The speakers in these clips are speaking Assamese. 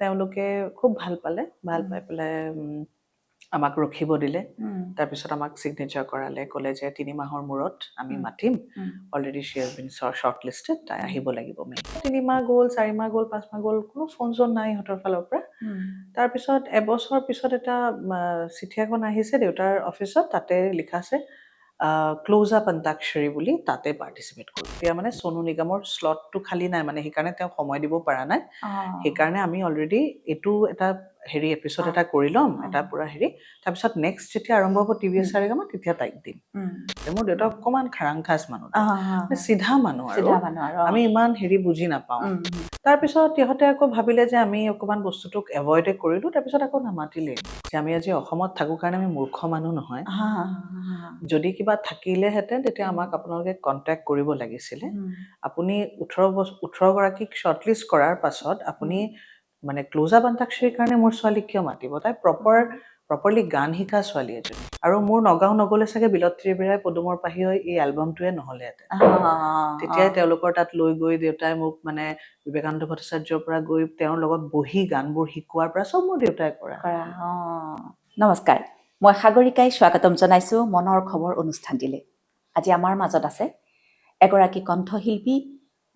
তেওঁলোকে খুব ভাল পালে ভাল পাই পেলাই আমাক ৰখিব দিলে তাৰপিছত আমাক চিগনেচাৰ কৰালে ক'লে যে 3 মাহৰ মূৰত আমি মাতিম already she has been shortlisted তাই আহিব লাগিব মে 3 মাহ গ'ল 4 মাহ গ'ল 5 মাহ গ'ল কোনো ফোন জোন নাই হতৰ ফালৰ পৰা তাৰপিছত এবছৰ পিছত এটা চিঠি এখন আহিছে দেউতাৰ অফিচত তাতে লিখা আছে ক্লোজ আপ অন্তাক্ষৰী বুলি তাতে পাৰ্টিচিপেট কৰোঁ এতিয়া মানে সোনু নিগমৰ স্লটটো খালী নাই মানে সেইকাৰণে তেওঁ সময় দিব পৰা নাই সেইকাৰণে আমি অলৰেডি এইটো এটা হেৰি এপিসোড এটা কৰি লম এটা পুৰা হেৰি তাৰপিছত নেক্সট যেতিয়া আৰম্ভ হ'ব টিভিএছ সাৰেগামা তেতিয়া তাইক দিম মোৰ দেউতা অকমান খাৰাংখাস মানুহ চিধা মানুহ আৰু আমি ইমান হেৰি বুজি নাপাওঁ তাৰপিছত ইহঁতে আকৌ ভাবিলে যে আমি অকমান বস্তুটোক এভয়েড কৰিলো তাৰপিছত আকৌ নামাতিলে যে আমি আজি অসমত থাকো কাৰণে আমি মূৰ্খ মানুহ নহয় যদি কিবা থাকিলেহেঁতেন তেতিয়া আমাক আপোনালোকে কণ্টেক্ট কৰিব লাগিছিলে আপুনি 18 গৰাকীক শ্বৰ্টলিষ্ট কৰাৰ পাছত আপুনি মানে ক্লোজ আপ অন্তাক্ষৰীৰ কাৰণে মোৰ ছোৱালীক কিয় মাতিব তাই প্ৰপাৰলি গান শিকা ছোৱালী এজনী আৰু মোৰ নগাঁও নগলে চাগে বিলত্ৰী বেৰাই পদুমৰ পাহি হৈ এই এলবামটোৱে নহ'লেহেঁতেন তেতিয়াই তেওঁলোকৰ তাত লৈ গৈ দেউতাই মোক মানে বিবেকানন্দ ভট্টাচাৰ্যৰ পৰা গৈ তেওঁৰ লগত বহি গানবোৰ শিকোৱাৰ পৰা চব মোৰ দেউতাই কৰা নমস্কাৰ মই সাগৰিকাই স্বাগতম জনাইছোঁ মনৰ খবৰ অনুষ্ঠানটিলৈ আজি আমাৰ মাজত আছে এগৰাকী কণ্ঠশিল্পী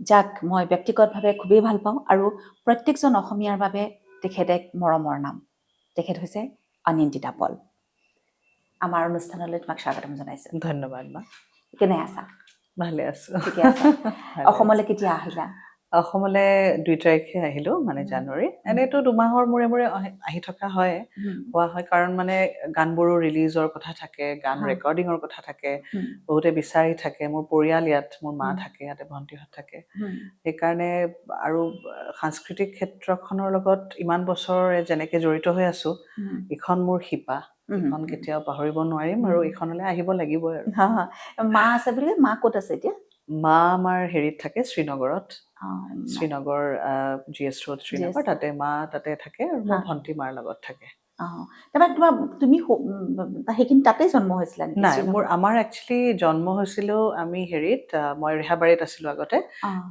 যাক মই ব্যক্তিগতভাৱে খুবেই ভাল পাওঁ আৰু প্ৰত্যেকজন অসমীয়াৰ বাবে তেখেত এক মৰমৰ নাম তেখেত হৈছে অনিন্দিতা পল আমাৰ অনুষ্ঠানলৈ তোমাক স্বাগতম জনাইছোঁ ধন্যবাদ মা কেনে আছা ভালে আছো ঠিকে আছে অসমলৈ কেতিয়া আহিলা অসমলৈ 2 তাৰিখে আহিলো মানে জানুৱাৰী এনেতো 2 মাহৰ মূৰে মূৰে আহি থকা হয় হোৱা হয় কাৰণ মানে গানবোৰো ৰিলিজৰ কথা থাকে গান ৰেকৰ্ডিঙৰ কথা থাকে বহুতে বিচাৰি থাকে মোৰ পৰিয়াল ইয়াত মোৰ মা থাকে ইয়াতে ভণ্টিহঁত থাকে সেইকাৰণে আৰু সাংস্কৃতিক ক্ষেত্ৰখনৰ লগত ইমান বছৰ যেনেকে জড়িত হৈ আছো ইখন মোৰ শিপা ইখন কেতিয়াও পাহৰিব নোৱাৰিম আৰু ইখনলৈ আহিব লাগিবই আৰু মা আছে বুলি মা ক'ত আছে এতিয়া মা আমাৰ হেৰিত থাকে শ্ৰীনগৰত শ্ৰীনগৰ GS ৰোড শ্ৰীনগৰ তাতে মা তাতে থাকে আৰু মোৰ ভণ্টি মাৰ লগত থাকে তাৰপৰা তুমি সেইখিনি তাতে জন্ম হৈছিলা নাই আমাৰ একচুৱেলি জন্ম হৈছিলো আমি হেৰিত মই ৰেহাবাৰীত আছিলো আগতে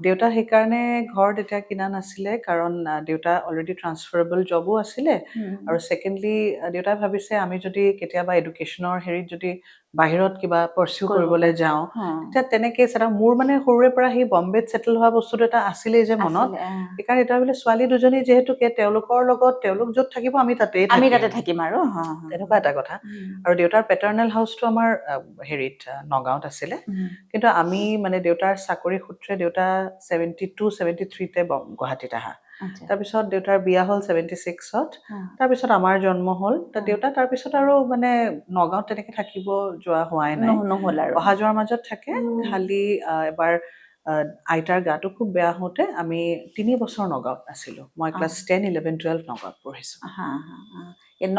দেউতা সেইকাৰণে ঘৰ তেতিয়া কিনা নাছিলে কাৰণ দেউতা অলৰেডি ট্ৰান্সফাৰেবল জবো আছিলে আৰু ছেকেণ্ডলি দেউতাই ভাবিছে আমি যদি কেতিয়াবা এডুকেশ্যনৰ হেৰিত যদি বাহিৰত কিবা পাৰ্সিউ কৰিবলৈ যাওঁ তেতিয়া তেনেকে মোৰ মানে সৰুৰে পৰা সেই বম্বেত ছেটেল হোৱা বস্তুটো এটা আছিলেই যে মনত সেইকাৰণে এটা বোলে ছোৱালী দুজনী যিহেতুকে তেওঁলোকৰ লগত তেওঁলোক য'ত থাকিব আমি তাতে থাকিম আৰু তেনেকুৱা এটা কথা আৰু দেউতাৰ পেটাৰ্নেল হাউচটো আমাৰ হেৰিত নগাঁৱত আছিলে কিন্তু আমি মানে দেউতাৰ চাকৰি সূত্ৰে দেউতা 72-73তে গুৱাহাটীত আহা তাৰপিছত দেউতাৰ বিয়া হ'ল 76ত তাৰপিছত আমাৰ জন্ম হ'ল দেউতা তাৰপিছত আৰু মানে নগাঁৱত তেনেকে থাকিব যোৱা হোৱাই নাই নহ'ল আৰু অহা যোৱাৰ মাজত থাকে খালি এবাৰ আইতাৰ গাটো খুব বেয়া হওঁতে আমি 3 বছৰ নগাঁৱত আছিলো মই ক্লাছ 10, 11, 12 নগাঁৱত পঢ়িছো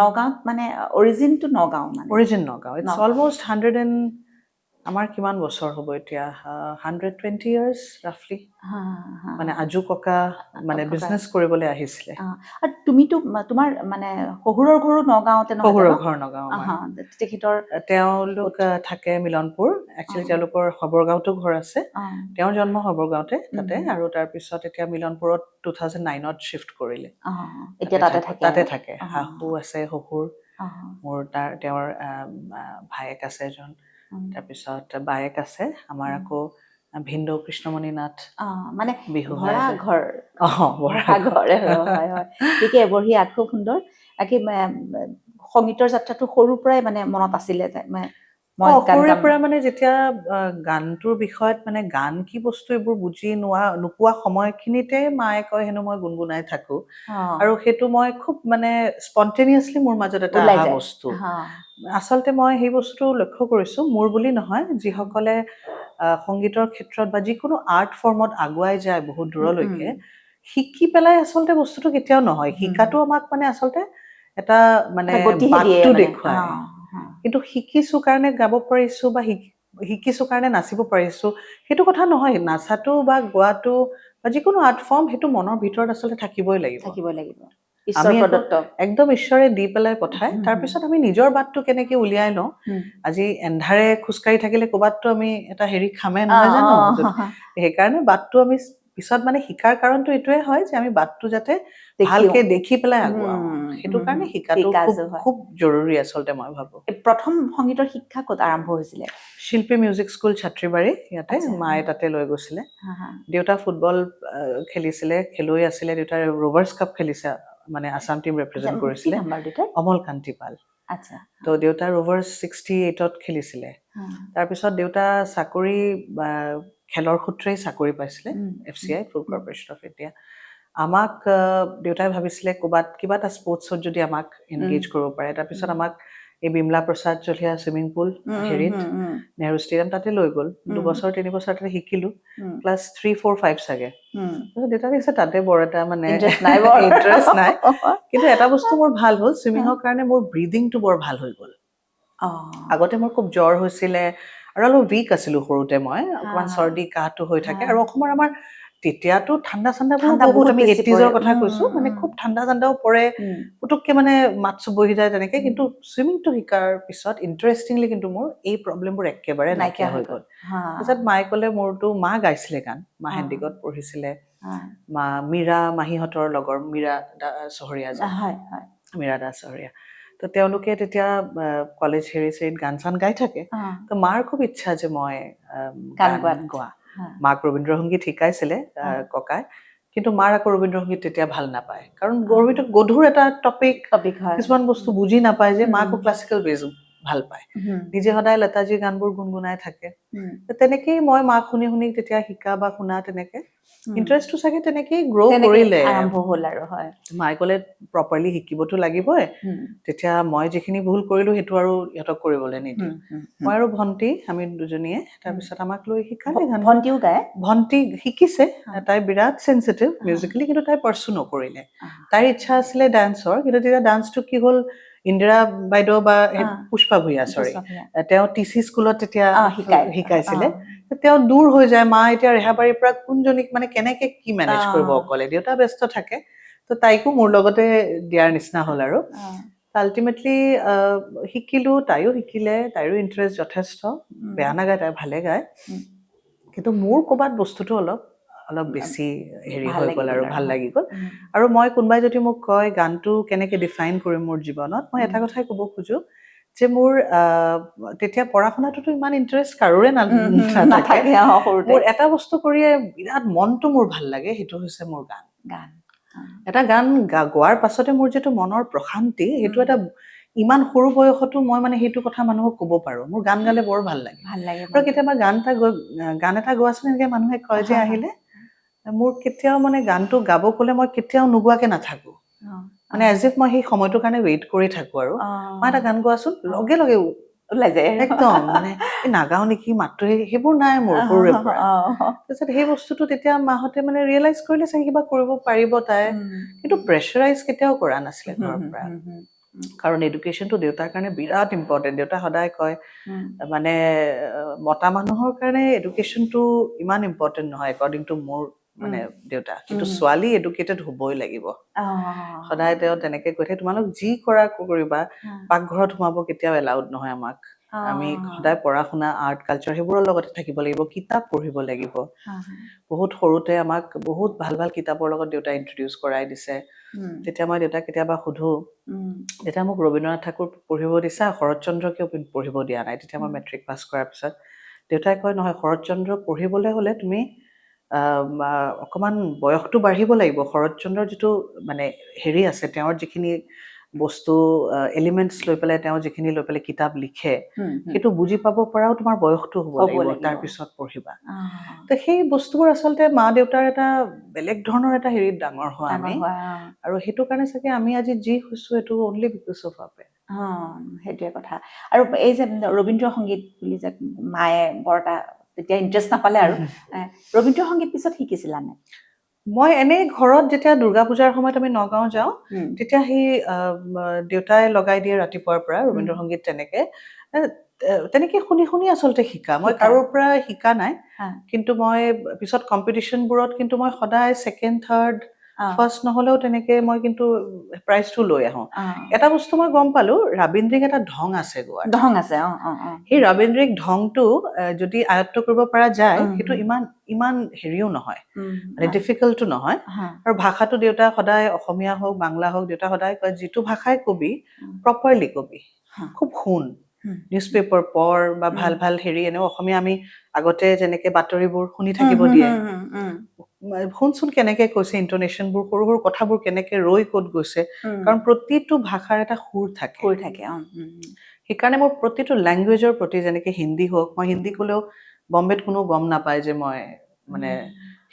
নগাঁৱত মানে অৰিজিনটো নগাঁও মানে অৰিজিন নগাঁও ইটছ অলমোষ্ট 100 আমাৰ কিমান বছৰ হ'ব এতিয়া 120 ইয়াৰ্ছ ৰাফলি মানে আজু ককা মানে বিজনেছ কৰিবলৈ আহিছিলে আৰু তুমিতো তোমাৰ মানে শহুৰৰ ঘৰো নগাঁৱতে শহুৰৰ ঘৰ নগাঁও তেখেতৰ তেওঁলোক থাকে মিলনপুৰ একচুৱেলি তেওঁলোকৰ সবৰগাঁৱতো ঘৰ আছে তেওঁৰ জন্ম সবৰগাঁৱতে তাতে আৰু তাৰপিছত এতিয়া মিলনপুৰত 2009ত শিফট কৰিলে এতিয়া তাতে থাকে শাহু আছে শহুৰ মোৰ তেওঁৰ ভায়েক আছে এজন তাৰপিছত বায়েক আছে আমাৰ আকৌ ভিন্দৌ কৃষ্ণমণি নাথ মানে বিহু ভৰা ঘৰ ঠিকে বঢ়িয়া খুব সুন্দৰ সংগীতৰ যাত্ৰাটো সৰুৰ পৰাই মানে মনত আছিলে সৰুৰে পৰা মানে যেতিয়া গানটোৰ বিষয়ত মানে গান কি বস্তু এইবোৰ বুজি নোপোৱা সময়খিনিতে মায়ে কয় হেনো মই গুণগুণাই থাকো আৰু সেইটো মই খুব মানে স্পন্টেনিয়াছলি মোৰ মাজত এটা অহা বস্তু আচলতে মই সেই বস্তুটো লক্ষ্য কৰিছো মোৰ বুলি নহয় যিসকলে সংগীতৰ ক্ষেত্ৰত বা যিকোনো আৰ্ট ফৰ্মত আগুৱাই যায় বহুত দূৰলৈকে শিকি পেলাই আচলতে বস্তুটো কেতিয়াও নহয় শিকাটো আমাক মানে আচলতে এটা মানে বাটটো দেখুৱায় কিন্তু শিকিছো কাৰণে গাব পাৰিছো বা শিকিছো কাৰণে নাচিব পাৰিছো সেইটো কথা নহয় নাচাটো বা গোৱাটো বা যিকোনো আৰ্ট ফৰ্ম সেইটো মনৰ ভিতৰত আচলতে থাকিবই লাগিব আমি একদম ঈশ্বৰে দি পেলাই পঠায় তাৰপিছত আমি নিজৰ বাটটো কেনেকে উলিয়াই লওঁ আজি এন্ধাৰে খোজকাঢ়ি থাকিলে ক'ৰবাততো আমি এটা হেৰি খামে নহয় জানো সেইকাৰণে বাটটো আমি পিছত মানে শিকাৰ কাৰণটো এইটোৱে হয় যে আমি বাটটো যাতে দেখিও। ভালকে দেখি পেলাই আগুৱাও সেইটো হুম, কাৰণে হুম, শিকাটো শিকাটো হয়। খুব জৰুৰী আচলতে মই ভাবো এই প্ৰথম সংগীতৰ শিক্ষা ক'ত আৰম্ভ হৈছিলে? শিল্পী মিউজিক স্কুল ছাত্ৰীবাৰী ইয়াতে আচ্ছা, মায়ে তাতে লৈ গৈছিলে হা, হা। দেউতা ফুটবল খেলিছিলে খেলুৱৈ আছিলে দেউতাই ৰোভাৰ্ছ কাপ খেলিছে মানে আছাম টিম আচ্ছা, ৰিপ্ৰেজেণ্ট কি কৰিছিলে নাম্বাৰ দেউতাৰ? অমল কান্তি পাল আচ্ছা, তো দেউতা ৰোভাৰ্ছ 68ত খেলিছিলে হা, তাৰপিছত দেউতা চাকৰি খেলৰ সূত্ৰেই চাকৰি পাইছিলে উম, FCI food corporation of India আমাক দেউতাই ভাবিছিলে ক'ৰবাত কিবা এটা স্পৰ্টছত যদি আমাক এনগেজ কৰিব পাৰে তাৰপিছত আমাক এই বিমলা প্ৰসাদ চলিহা ছুইমিং পুল হেৰিত নেহৰু ষ্টেডিয়াম তাতে লৈ গ'ল 2 বছৰ 3 বছৰ তাতে শিকিলোঁ ক্লাছ 3 4 5 চাগে দেউতা দেখিছে তাতে বৰ এটা মানে ইণ্টাৰেষ্ট নাই বৰ। ইণ্টাৰেষ্ট নাই কিন্তু এটা বস্তু মোৰ ভাল হ'ল ছুইমিঙৰ কাৰণে মোৰ ব্ৰিডিংটো বৰ ভাল হৈ গ'ল আগতে মোৰ খুব জ্বৰ হৈছিলে আৰু অলপ উইক আছিলোঁ সৰুতে মই অকণমান চৰ্দি কাহটো হৈ থাকে আৰু অসমৰ আমাৰ তেতিয়াতো ঠাণ্ডা চাণ্ডাবোৰ বহুত আমি বেছি 80ৰ পৰে। কথা কৈছোঁ মানে খুব ঠাণ্ডা চাণ্ডাও পৰে পুতুককে মানে মাত চুপ বহি যায় তেনেকে কিন্তু ছুইমিংটো শিকাৰ পিছত ইণ্টাৰেষ্টিংলি কিন্তু মোৰ এই প্ৰব্লেমবোৰ একেবাৰে নাইকিয়া হৈ গ'ল তাৰপিছত মায়ে ক'লে মোৰতো মা গাইছিলে গান মা হেণ্ডিকত পঢ়িছিলে মা মীৰা মাহীহঁতৰ লগৰ মীৰা চহৰীয়া যে মীৰা দাস চহৰীয়া তো তেওঁলোকে তেতিয়া কলেজ হেৰিছেৰিত গান চান গাই থাকে তো মাৰ খুব ইচ্ছা যে মই গান গোৱা মাক ৰবীন্দ্ৰ সংগীত শিকাইছিলে ককাই কিন্তু মাৰ আকৌ ৰবীন্দ্ৰ সংগীত তেতিয়া ভাল নাপায় কাৰণ গধুৰ এটা টপিক কিছুমান বস্তু বুজি নাপায় যে মাকো ক্লাছিকেল বেজ ভাল পায় নিজে সদায় লতাজীৰ গানবোৰ গুণগুণাই থাকে তেনেকেই মই মাক শুনি শুনি তেতিয়া শিকা বা শুনা তেনেকে ইণ্টাৰেষ্টটো চাগে তেনেকেই গ্ৰ' কৰিলে আৰম্ভ হ'ল আৰু হয় মায়ে ক'লে প্ৰপাৰলি শিকিবতো লাগিবই তেতিয়া মই যিখিনি ভুল কৰিলোঁ সেইটো আৰু ইহঁতক কৰিবলৈ নিদিওঁ মই আৰু ভণ্টি আমি দুজনীয়ে তাৰপিছত আমাক লৈ শিকালে গান ভণ্টিও গায় ভণ্টি শিকিছে তাই বিৰাট চেঞ্চিটিভ মিউজিকেলি কিন্তু তাই পাৰ্চু নকৰিলে তাইৰ ইচ্ছা আছিলে ডান্সৰ কিন্তু তেতিয়া ডান্সটো কি হ'ল ইন্দিৰা বাইদেউ বা পুষ্পা ভূঞা চৰি তেওঁ TC স্কুলত তেতিয়া শিকাইছিলে তেওঁ দূৰ হৈ যায় মা এতিয়া ৰেহাবাৰীৰ পৰা কোনজনীক মানে কেনেকে কি মেনেজ কৰিব অকলে দেউতা ব্যস্ত থাকে তো তাইকো মোৰ লগতে দিয়াৰ নিচিনা হ'ল আৰু আল্টিমেটলি শিকিলোঁ তাইও শিকিলে তাইৰো ইণ্টাৰেষ্ট যথেষ্ট বেয়া নাগায় তাই ভালে গায় কিন্তু মোৰ ক'ৰবাত বস্তুটো অলপ বেছি হেৰি হৈ গ'ল আৰু ভাল লাগি গ'ল আৰু মই কোনোবাই যদি মোক কয় গানটো কেনেকে ডিফাইন কৰিম মোৰ জীৱনত মই এটা কথাই ক'ব খোজো যে মোৰ তেতিয়া পঢ়া শুনাটোতো ইমান ইণ্টাৰেষ্ট কাৰোৰে নাথাকে মোৰ এটা বস্তু কৰিয়ে বিৰাট মনটো মোৰ ভাল লাগে সেইটো হৈছে মোৰ গান এটা গান গোৱাৰ পাছতে মোৰ যিটো মনৰ প্ৰশান্তি সেইটো এটা ইমান সৰু বয়সতো মই মানে সেইটো কথা মানুহক ক'ব পাৰোঁ মোৰ গান গালে বৰ ভাল লাগে আৰু কেতিয়াবা গান এটা গোৱাচোন এনেকে মানুহে কয় যে আহিলে মোৰ কেতিয়াও মানে গানটো গাব ক'লে মই কেতিয়াও নোগোৱাকে নাথাকোঁ মানে এজ ইফ মই সেই সময়টোৰ কাৰণে ৱেইট কৰি থাকোঁ আৰু মই এটা গান গোৱাচোন লগে লগে ওলাই যায় একদম মানে নাগাওঁ নেকি মাতটো সেইবোৰ নাই মোৰ সৰুৰে পৰা তাৰপিছত সেই বস্তুটো তেতিয়া মাহঁতে মানে ৰিয়েলাইজ কৰিলে চাগে কিবা কৰিব পাৰিব তাই কিন্তু প্ৰেছাৰাইজ কেতিয়াও কৰা নাছিলে ঘৰৰ পৰা কাৰণ এডুকেশ্যনটো দেউতাৰ কাৰণে বিৰাট ইম্পৰ্টেণ্ট দেউতা সদায় কয় মানে মতা মানুহৰ কাৰণে এডুকেশ্যনটো ইমান ইম্পৰ্টেণ্ট নহয় একৰ্ডিং টু মোৰ মানে দেউতা কিন্তু ছোৱালী এডুকেটেড হ'বই লাগিব সদায় তেওঁ তেনেকে কৈ থাকে তোমালোক যি কৰা কৰিবা পাকঘৰত সোমাব কেতিয়াও এলাউড নহয় আমাক আমি সদায় পঢ়া শুনা আৰ্ট কালচাৰ সেইবোৰৰ লগতে থাকিব লাগিব কিতাপ পঢ়িব লাগিব বহুত সৰুতে আমাক বহুত ভাল ভাল কিতাপৰ লগত দেউতাই ইন্ট্ৰডিউচ কৰাই দিছে তেতিয়া মই দেউতাক কেতিয়াবা সুধো তেতিয়া মোক ৰবীন্দ্ৰনাথ ঠাকুৰ পঢ়িব দিছা শৰৎচন্দ্ৰ কিয় পঢ়িব দিয়া নাই তেতিয়া মই মেট্ৰিক পাছ কৰাৰ পিছত দেউতাই কয় নহয় শৰৎচন্দ্ৰ পঢ়িবলৈ হ'লে তুমি অকণমান বয়সটো বাঢ়িব লাগিব শৰৎচন্দ্ৰৰ যিটো মানে হেৰি আছে তেওঁৰ যিখিনি বস্তু এলিমেণ্টছ লৈ পেলাই তেওঁ যিখিনি লৈ পেলাই কিতাপ লিখে সেইটো বুজি পাব পৰাও তোমাৰ বয়সটো হ'ব লাগিব তাৰপিছত পঢ়িবা তো সেই বস্তুবোৰ আচলতে মা দেউতাৰ এটা বেলেগ ধৰণৰ এটা হেৰিত ডাঙৰ হোৱা আমি আৰু সেইটো কাৰণে চাগে আমি আজি যি হৈছোঁ সেইটো অনলি বিকজ অফ আপে সেইটোৱে কথা আৰু এই যে ৰবীন্দ্ৰ সংগীত বুলি যে মায়ে বৰ এটা তেতিয়া ইণ্টাৰেষ্ট নাপালে আৰু ৰবীন্দ্ৰ সংগীত পিছত শিকিছিলা নাই মই এনেই ঘৰত যেতিয়া দুৰ্গা পূজাৰ সময়ত আমি নগাঁও যাওঁ তেতিয়া সেই দেউতাই লগাই দিয়ে ৰাতিপুৱাৰ পৰা ৰবীন্দ্ৰ সংগীত তেনেকে শুনি শুনি আচলতে শিকা মই কাৰোৰ পৰা শিকা নাই কিন্তু মই পিছত কম্পিটিশ্যনবোৰত কিন্তু মই সদায় ছেকেণ্ড থাৰ্ড ফাৰ্ষ্ট নহ'লেও তেনেকে মই কিন্তু প্ৰাইজটো লৈ আহোঁ এটা বস্তু মই গম পালো ৰাবীন্দ্ৰিক এটা ঢং আছে গোৱাত ঢং আছে সেই ৰাবীন্দ্ৰিক ঢংটো যদি আয়ত্ব কৰিব পৰা যায় সেইটো ইমান ইমান হেৰিও নহয় মানে ডিফিকাল্টো নহয় আৰু ভাষাটো দেউতা সদায় অসমীয়া হওক বাংলা হওক দেউতা সদায় কয় যিটো ভাষাই কবি প্ৰপাৰলি কবি খুব শুন নিউজ পেপাৰ পঢ় বা ভাল ভাল হেৰি এনেও অসমীয়া আমি আগতে যেনেকে বাতৰিবোৰ শুনি থাকিব দিয়ে শুনচোন কেনেকে কৈছে ইণ্টনেশ্যনবোৰ সৰু সৰু কথাবোৰ কেনেকে ৰৈ ক'ত গৈছে কাৰণ প্ৰতিটো ভাষাৰ এটা সুৰ থাকে সেইকাৰণে মোৰ প্ৰতিটো লেংগুৱেজৰ প্ৰতি যেনেকে হিন্দী হওক মই হিন্দী ক'লেও বম্বেত কোনো গম নাপায় যে মই মানে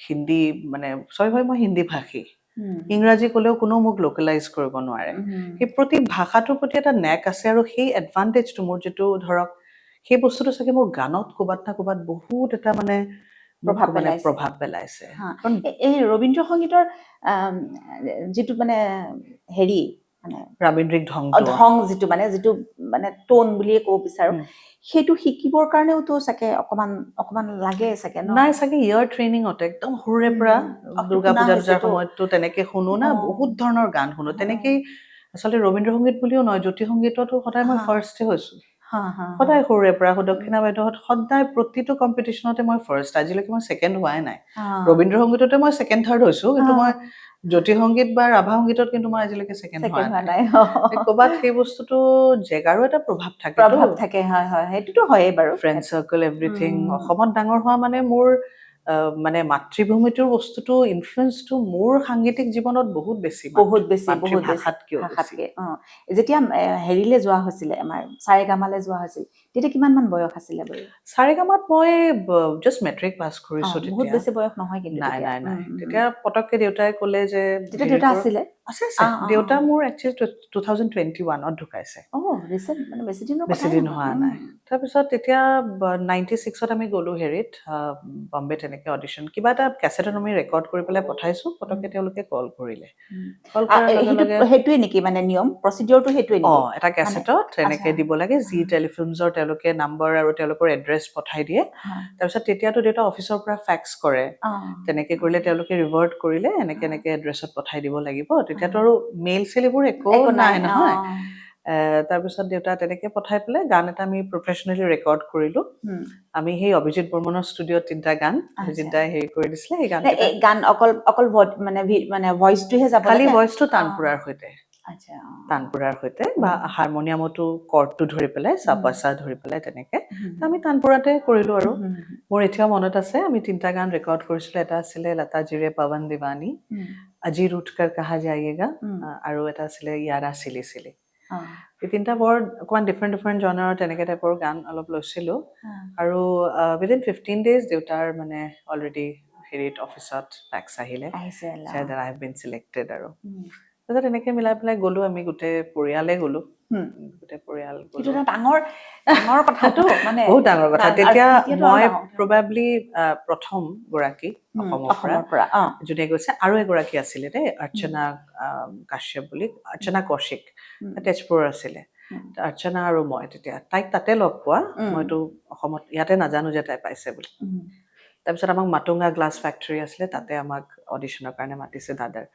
হিন্দী মানে চয় হয় মই হিন্দী ভাষী ইংৰাজী ক'লেও কোনো মোক লোকেলাইজ কৰিব নোৱাৰে সেই প্ৰতি ভাষাটোৰ প্ৰতি এটা নেক আছে আৰু সেই এডভান্টেজটো মোৰ যিটো ধৰক সেই বস্তুটো চাগে মোৰ গানত ক'ৰবাত না ক'ৰবাত বহুত এটা মানে প্ৰভাৱ পেলাইছে এই ৰবীন্দ্ৰ সংগীতৰ যিটো মানে হেৰি মানে ৰাবীন্দ্ৰিক ঢং যিটো মানে টোন বুলিয়ে ক'ব বিচাৰো সেইটো শিকিবৰ কাৰণেওতো চাগে অকমান লাগে চাগে নাই চাগে ইয়াৰ ট্ৰেইনিঙতে একদম সৰুৰে পৰা দুৰ্গা পূজাৰ সময়ততো তেনেকে শুনো না বহুত ধৰণৰ গান শুনো তেনেকেই আচলতে ৰবীন্দ্ৰ সংগীত বুলিও নহয় জ্যোতি সংগীততো সদায় মই ফাৰ্ষ্টে হৈছো সদায় সৰুৰে পৰা দক্ষিণা বাইদেউহঁত সদায় প্ৰতিটো কম্পিটিশ্যনতে মই ফাৰ্ষ্ট আজিলৈকে মই ছেকেণ্ড হোৱাই নাই ৰবীন্দ্ৰ সংগীততে মই ছেকেণ্ড থাৰ্ড হৈছো কিন্তু মই জ্যোতি সংগীত বা ৰাভা সংগীতত কিন্তু মই আজিলৈকে ছেকেণ্ড হোৱা নাই ক'ৰবাত সেই বস্তুটো জেগাৰো এটা প্ৰভাৱ থাকে সেইটোতো হয়েই বাৰু ফ্ৰেণ্ড চাৰ্কল এভৰিথিং অসমত ডাঙৰ হোৱা মানে মোৰ মানে মাতৃভূমিটোৰ বস্তুটো ইনফ্লুৱেঞ্চটো মোৰ সাংগীতিক জীৱনত বহুত বেছি ভাষাতকেও যেতিয়া হেৰিলে যোৱা হৈছিলে আমাৰ সাৰেগামালে যোৱা হৈছিল তেতিয়া কিমানমান বয়স আছিলে বাৰু সাৰেগামাত মই জাষ্ট মেট্ৰিক পাছ কৰিছো বহুত বেছি বয়স নহয় কিন্তু নাই তেতিয়া পটককে দেউতাই ক'লে যে তেতিয়া দেউতা আছিলে আছে দেউতা মোৰ একচুৱেলি 2021ত ঢুকাইছে মানে বেছি দিন হোৱা নাই তাৰপিছত তেতিয়া 96ত আমি গ'লো হেৰিত বম্বে তেনেকে অডিশ্যন কিবা এটা কেছেটত আমি ৰেকৰ্ড কৰি পেলাই পঠাইছো পটককে তেওঁলোকে কল কৰিলে সেইটোৱে নেকি মানে নিয়ম প্ৰচিডিউৰটো সেইটোৱে নেকি এটা কেছেটত তেনেকে দিব লাগে জি টেলিফিল্মছৰ তেওঁলোকে নাম্বাৰ আৰু তেওঁলোকৰ এড্ৰেছ পঠাই দিয়ে তাৰপিছত তেতিয়াতো দেউতা অফিচৰ পৰা ফেক্স কৰে তেনেকে কৰিলে তেওঁলোকে ৰিভাৰ্ট কৰিলে এনেকে এড্ৰেছত পঠাই দিব লাগিব তেতিয়াতো আৰু মেইল চেল এইবোৰ একো নাই নহয় তাৰপিছত দেউতা তেনেকে পঠাই পেলাই গান এটা আমি প্ৰফেচনেলি ৰেকৰ্ড কৰিলো আমি সেই অভিজিত বৰ্মনৰ ষ্টুডিঅ'ত 3টা গান অভিজিতাই হেৰি কৰি দিছিলে সেই গান অকল মানে ভইচটোহে যাব খালি ভইচটো তানপুৰাৰ সৈতে বা হাৰমনিয়ামতো কৰ্ডটো ধৰি পেলাই চাপচা ধৰি পেলাই তেনেকে আমি তানপুৰাতে কৰিলো আৰু মোৰ এতিয়াও মনত আছে আমি 3টা গান ৰেকৰ্ড কৰিছিলো এটা আছিলে লতা জিৰে পৱন দিৱানী আজি উঠকৰ কাহা যায়েগা আৰু এটা আছিলে ইয়াৰা চিলি চিলি এই 3টা বৰ অকমান ডিফাৰেণ্ট জনাৰৰ তেনেকে টাইপৰ গান অলপ লৈছিলো আৰু উইদিন 15 days দেউতাৰ মানে অলৰেডি হেৰিত অফিচত ফেক্স আহিলে said that I have been selected আৰু তাৰপিছত তেনেকে মিলাই পেলাই গ'লো আমি গোটেই পৰিয়ালে গ'লো এইটো ডাঙৰ কথাটো মানে বহুত ডাঙৰ কথা তেতিয়া মই প্ৰবাবলি প্ৰথম গৰাকী অসমৰ পৰা যোনে গৈছে আৰু এগৰাকী আছিলে দেই অৰ্চনা কাশ্যপ বুলি অৰ্চনা কৌশিক তেজপুৰৰ আছিলে অৰ্চনা আৰু মই তেতিয়া তাইক তাতে লগ পোৱা মইতো অসমত ইয়াতে নাজানো যে তাই পাইছে বুলি তাৰপিছত আমাক মাটুংগা গ্লাছ ফেক্টৰী আছিলে তাতে আমাক অডিশ্যনৰ কাৰণে মাতিছে দাদাৰ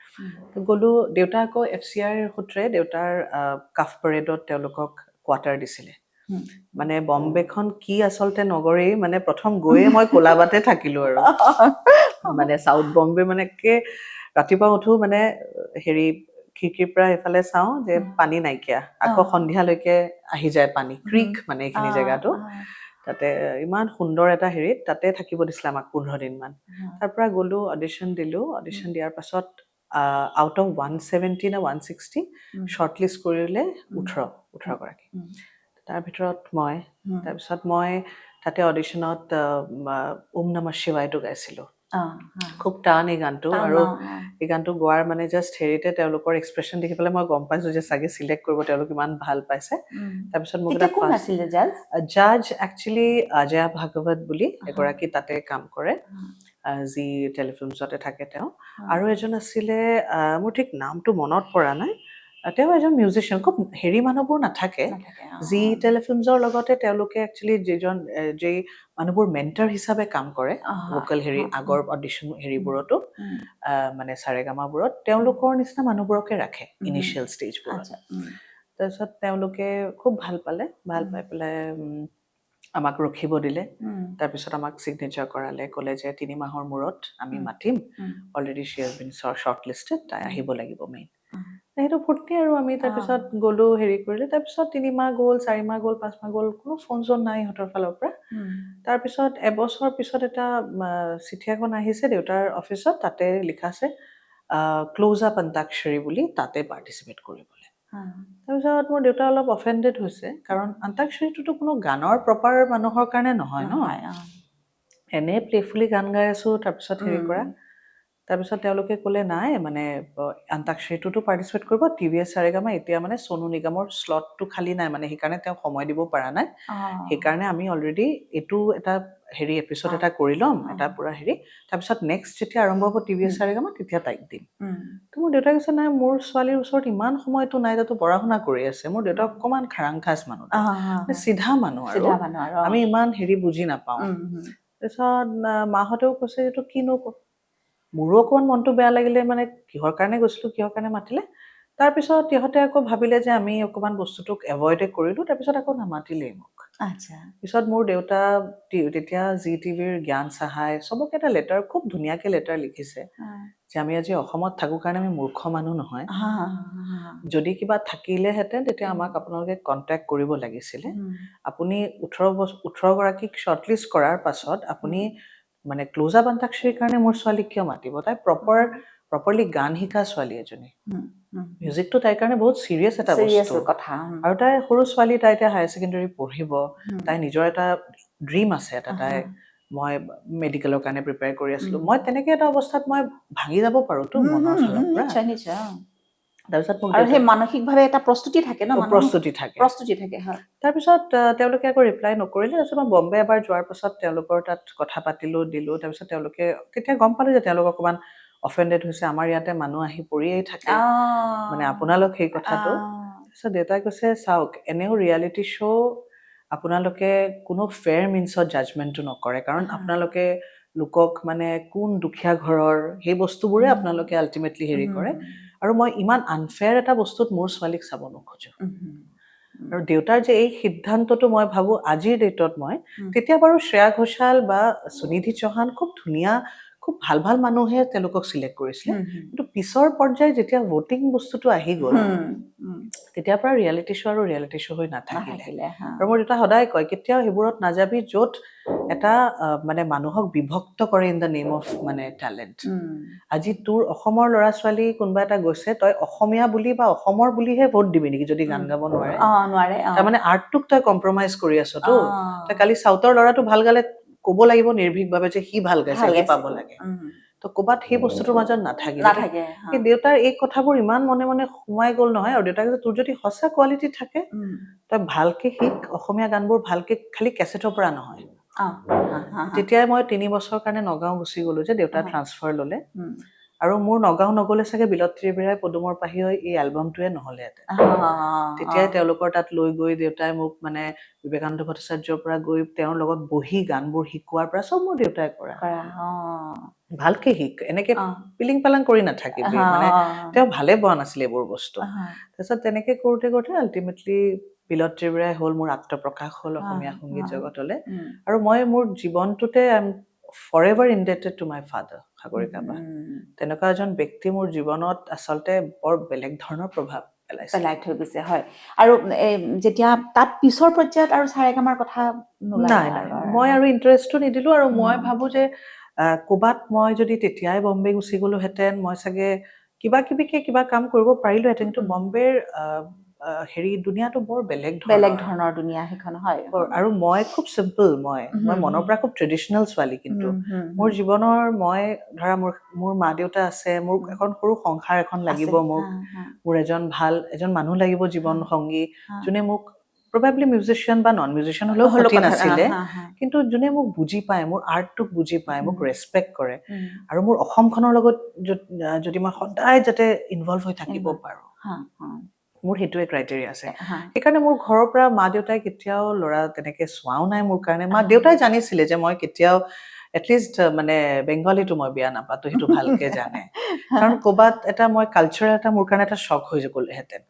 গ'লো দেউতা আকৌ FCR সূত্ৰে দেউতাৰ কাফ পেৰেডত তেওঁলোকক কোৱাৰ্টাৰ দিছিলে মানে বম্বেখন কি আচলতে নগৰী মানে প্ৰথম গৈয়ে মই কোলাবাতে থাকিলো আৰু মানে সাউথ বম্বে মানে ৰাতিপুৱা উঠো মানে হেৰি খিৰিকীৰ পৰা এইফালে চাওঁ যে পানী নাইকিয়া আকৌ সন্ধিয়ালৈকে আহি যায় পানী ক্ৰিক মানে এইখিনি জেগাটো তাতে ইমান সুন্দৰ এটা হেৰিত তাতে থাকিব দিছিলে আমাক 15 দিন মান তাৰ পৰা গ'লো অডিশ্যন দিয়াৰ পাছত আউট অফ 170 না 160 শ্বৰ্টলিষ্ট কৰিলে 18 গৰাকী তাৰ ভিতৰত মই তাৰপিছত মই তাতে অডিশ্যনত ওম নমঃ শিৱায়টো গাইছিলো খুব টান এই গানটো আৰু এই গানটো গোৱাৰ মানে জাষ্ট হেৰিতে তেওঁলোকৰ এক্সপ্ৰেছন দেখি পেলাই মই গম পাইছো যে চাগে চিলেক্ট কৰিব তেওঁলোক ইমান ভাল পাইছে তাৰপিছত মোক জাজ একচুৱেলি অজয়া ভাগৱত বুলি এগৰাকী তাতে কাম কৰে যি টেলিফিল্মছতে থাকে তেওঁ আৰু এজন আছিলে মোৰ ঠিক নামটো মনত পৰা নাই তেওঁ এজন মিউজিচিয়ান, খুব হেৰি মানুহবোৰ নাথাকে। যি টেলিফিল্মছৰ লগতে তেওঁলোকে একচুৱেলি যি মানুহবোৰ মেণ্টৰ হিচাপে কাম কৰে ভোকেল হেৰি আগৰ অডিশ্যন হেৰিবোৰতো মানে চাৰেগামাবোৰত তেওঁলোকৰ নিচিনা মানুহবোৰকে ৰাখে ইনিচিয়েল ষ্টেজবোৰত। তাৰপিছত তেওঁলোকে খুব ভাল পালে, ভাল পাই পেলাই আমাক ৰখিব দিলে। তাৰপিছত আমাক ছিগনেচাৰ কৰালে, ক'লে যে 3 মাহৰ মূৰত আমি মাতিম, already Shi has been short listed, তাই আহিব লাগিব মেইন। সেইটো ফূৰ্তি আৰু আমি তাৰপিছত গ'লো, হেৰি কৰিলোঁ। তাৰপিছত 3 মাহ গ'ল, 4 মাহ গ'ল, 5 মাহ গ'ল, কোনো ফোন চোন নাই সিহঁতৰ ফালৰ পৰা। তাৰপিছত এবছৰ পিছত এটা চিঠি এখন আহিছে দেউতাৰ অফিচত, তাতে লিখা আছে ক্লোজ আপ অন্তাক্ষৰী বুলি, তাতে পাৰ্টিচিপেট কৰিবলৈ। তাৰপিছত মোৰ দেউতা অলপ অফেণ্ডেড হৈছে, কাৰণ অন্তাক্ষৰীটোতো কোনো গানৰ প্ৰপাৰ মানুহৰ কাৰণে নহয় ন, এনেই প্লেফুলি গান গাই আছোঁ। তাৰপিছত হেৰি কৰা, তাৰপিছত তেওঁলোকে ক'লে নাই মানে অন্তাক্ষৰীটোতো পাৰ্টিচিপেট কৰিব, TVS চাৰেগামা এতিয়া মানে সোনু নিগমৰ শ্লটটো খালী নাই, মানে সেইকাৰণে তেওঁক সময় দিব পৰা নাই। সেইকাৰণে আমি অলৰেডি এইটো এটা হেৰি এপিছড এটা কৰি ল'ম, এটা পুৰা হেৰি, তাৰপিছত নেক্সট যেতিয়া আৰম্ভ হ'ব TVS চাৰেগামা তেতিয়া তাইক দিম। তো মোৰ দেউতাই কৈছে নাই, মোৰ ছোৱালীৰ ওচৰত ইমান সময়তো নাই, তাতো পঢ়া শুনা কৰি আছে। মোৰ দেউতা অকণমান খাৰাংখাচ মানুহ, চিধা মানুহ আৰু আমি ইমান হেৰি বুজি নাপাওঁ। তাৰপিছত মাহঁতেও কৈছে এইটো কিনো, মোৰো অকণমান মনটো বেয়া লাগিলে, মানে কিহৰ কাৰণে গৈছিলোঁ, কিহৰ কাৰণে মাতিলে। তাৰপিছত ইহঁতে আকৌ ভাবিলে যে আমি অকণমান বস্তুটোক এভইডে কৰিলোঁ, তাৰপিছত আকৌ নামাতিলেই মোক। পিছত মোৰ দেউতা তেতিয়া ZTVৰ জ্ঞান চাহাই চবকে এটা লেটাৰ, খুব ধুনীয়াকৈ লেটাৰ লিখিছে যে আমি আজি অসমত থাকোঁ কাৰণে আমি মূৰ্খ মানুহ নহয়, যদি কিবা থাকিলেহেঁতেন তেতিয়া আমাক আপোনালোকে কণ্টেক্ট কৰিব লাগিছিলে। আপুনি 18 গৰাকীক শ্বৰ্টলিষ্ট কৰাৰ পাছত আপুনি মানে ক্লোজ আপ অন্তাক্ষৰীৰ কাৰণে মোৰ ছোৱালীক কিয় মাতিব? তাই প্ৰপাৰলি গান শিকা ছোৱালী এজনী, মিউজিকটো তাইৰ কাৰণে বহুত চিৰিয়াছ এটা বস্তু কথা। আৰু তাই সৰু ছোৱালী, তাই এতিয়া হায়াৰ ছেকেণ্ডেৰী পঢ়িব, তাই নিজৰ এটা ড্ৰিম আছে এটা। তাই মই মেডিকেলৰ কাৰণে প্ৰিপেয়াৰ কৰি আছিলোঁ, মই তেনেকৈ এটা অৱস্থাত মই ভাঙি যাব পাৰোঁতো মনৰ ফালৰ পৰা। তাৰপিছত মানসিকভাৱে এটা প্ৰস্তুতি থাকে ন, প্ৰস্তুতি থাকে। তাৰপিছত তেওঁলোকে আকৌ ৰিপ্লাই নকৰিলে। তাৰপিছত মই বম্বে এবাৰ যোৱাৰ পাছত তেওঁলোকৰ তাত কথা পাতিলোঁ, দিলোঁ। তাৰপিছত তেওঁলোকে তেতিয়া গম পালোঁ যে তেওঁলোক অকণমান অফেণ্ডেড হৈছে, আমাৰ ইয়াতে মানুহ আহি পৰিয়েই থাকে, মানে আপোনালোক সেই কথাটো। তাৰপিছত দেউতাই কৈছে চাওক, এনেও ৰিয়েলিটি শ্ব' আপোনালোকে কোনো ফেয়াৰ মিনছত জাজমেণ্টটো নকৰে, কাৰণ আপোনালোকে লোকক মানে কোন দুখীয়া ঘৰৰ সেই বস্তুবোৰে আপোনালোকে আল্টিমেটলি হেৰি কৰে। আৰু মই ইমান আনফেয়াৰ এটা বস্তুত মোৰ ছোৱালীক চাব নোখোজোঁ। আৰু দেউতাৰ যে এই সিদ্ধান্তটো মই ভাবোঁ আজিৰ ডেটত মই, তেতিয়া বাৰু শ্ৰেয়া ঘোষাল বা সুনিধি চৌহান খুব ধুনীয়া, খুব ভাল ভাল মানুহে তেওঁলোকক চিলেক্ট কৰিছিলে। কিন্তু পিছৰ পৰ্যায়ত যেতিয়া ভোটিং বস্তুটো আহি গ'ল, তেতিয়াৰ পৰা ৰিয়েলিটি শ্ব' আৰু ৰিয়েলিটি শ্ব' হৈ নাথাকিলে। আৰু মোৰ দেউতা সদায় কয় কেতিয়াও সেইবোৰত নাযাবি য'ত এটা মানে মানুহক বিভক্ত কৰে ইন দ্য নেম অফ মানে টেলেণ্ট। আজি তোৰ অসমৰ ল'ৰা ছোৱালী কোনোবা এটা গৈছে, তই অসমীয়া বুলি বা অসমৰ বুলিহে ভোট দিবি নেকি যদি গান গাব নোৱাৰে? তাৰমানে আৰ্টটোক তই কম্প্ৰমাইজ কৰি আছ তো। তই কালি চাউথৰ ল'ৰাটো ভাল গালে ক'ব লাগিব নিৰ্ভীকভাৱে যে সি ভাল গাইছে, সি পাব লাগে। তো ক'ৰবাত সেই বস্তুটোৰ মাজত নাথাকিলে। সেই দেউতাৰ এই কথাবোৰ ইমান মনে মনে সোমাই গ'ল নহয়। আৰু দেউতাক তোৰ যদি সঁচা কোৱালিটি থাকে, তই ভালকে শিক, অসমীয়া গানবোৰ ভালকে, খালি কেছেটৰ পৰা নহয়। তেতিয়াই মই 3 বছৰৰ কাৰণে নগাঁও গুচি গ'লোঁ যে দেউতা ট্ৰান্সফাৰ ল'লে। আৰু মোৰ নগাঁও নগ'লে চাগে বিলত্ৰী বেৰাই পদুমৰ পাহি হৈ এই এলবামটোৱে নহ'লেহেঁতেন। তেতিয়াই তেওঁলোকৰ তাত লৈ গৈ দেউতাই মোক মানে বিবেকানন্দ ভট্টাচাৰ্যৰ পৰা গৈ তেওঁৰ লগত বহি গানবোৰ শিকোৱাৰ পৰা চব মোৰ দেউতাই কৰা। ভালকে শিক, এনেকে পিলিং পালাং কৰি নাথাকিবি, মানে তেওঁ ভালে পোৱা নাছিলে এইবোৰ বস্তু। তাৰপিছত তেনেকে কৰোঁতে কৰোঁতে আল্টিমেটলি বিলত্ৰী বেৰাই হ'ল মোৰ আত্মপ্ৰকাশ হ'ল অসমীয়া সংগীত জগতলৈ। আৰু মই মোৰ জীৱনটোতে I am forever indebted to my father Sagarika বা। তেনেকুৱা এজন ব্যক্তি মোৰ জীৱনত আচলতে বৰ বেলেগ ধৰণৰ প্ৰভাৱ পেলাই থৈ গৈছে। হয়, আৰু যেতিয়া তাত পিছৰ পৰ্যায়ত আৰু চাৰেগামাৰ কথা নাই, মই আৰু ইণ্টাৰেষ্টটো নিদিলোঁ। আৰু মই ভাবোঁ যে ক'ৰবাত মই যদি তেতিয়াই বম্বে গুচি গ'লোহেঁতেন, মই চাগে কিবা কাম কৰিব পাৰিলোহেঁতেন। কিন্তু বম্বেৰ হেৰি দুনিয়াটো বৰ বেলেগ ধৰণৰ দুনিয়া সেইখন। হয়, আৰু মই খুব চিম্পল, মই মনৰ পৰা খুব ট্ৰেডিশ্যনেল ছোৱালী। কিন্তু মোৰ জীৱনৰ মই ধৰা মোৰ মা দেউতা আছে, মোৰ এখন সৰু সংসাৰ এখন লাগিব, মোৰ এজন মানুহ লাগিব জীৱন সংগী, যোনে মোক প্ৰবেবলি মিউজিচিয়ান বা নন মিউজিচিয়ান হ'লেও ক্ষতি নাছিলে, কিন্তু যোনে মোক বুজি পায়, মোৰ আৰ্টটোক বুজি পায়, মোক ৰেচপেক্ট কৰে। আৰু মোৰ অসমখনৰ লগত যদি মই সদায় যাতে ইনভলভ হৈ থাকিব পাৰোঁ। হা হা মোৰ সেইটোৱে ক্ৰাইটেৰিয়া আছে হা সেইকাৰণে মোৰ ঘৰৰ পৰা মা দেউতাই কেতিয়াও ল'ৰা তেনেকে চোৱাও নাই মোৰ কাৰণে মা দেউতাই জানিছিলে যে মই কেতিয়াও এটলিষ্ট মানে বেংগলীটো মই বিয়া নাপাতো সেইটো ভালকে জানে কাৰণ ক'ৰবাত এটা মই কালচাৰেল এটা মোৰ কাৰণে এটা শ্বক হৈ গ'লহেঁতেন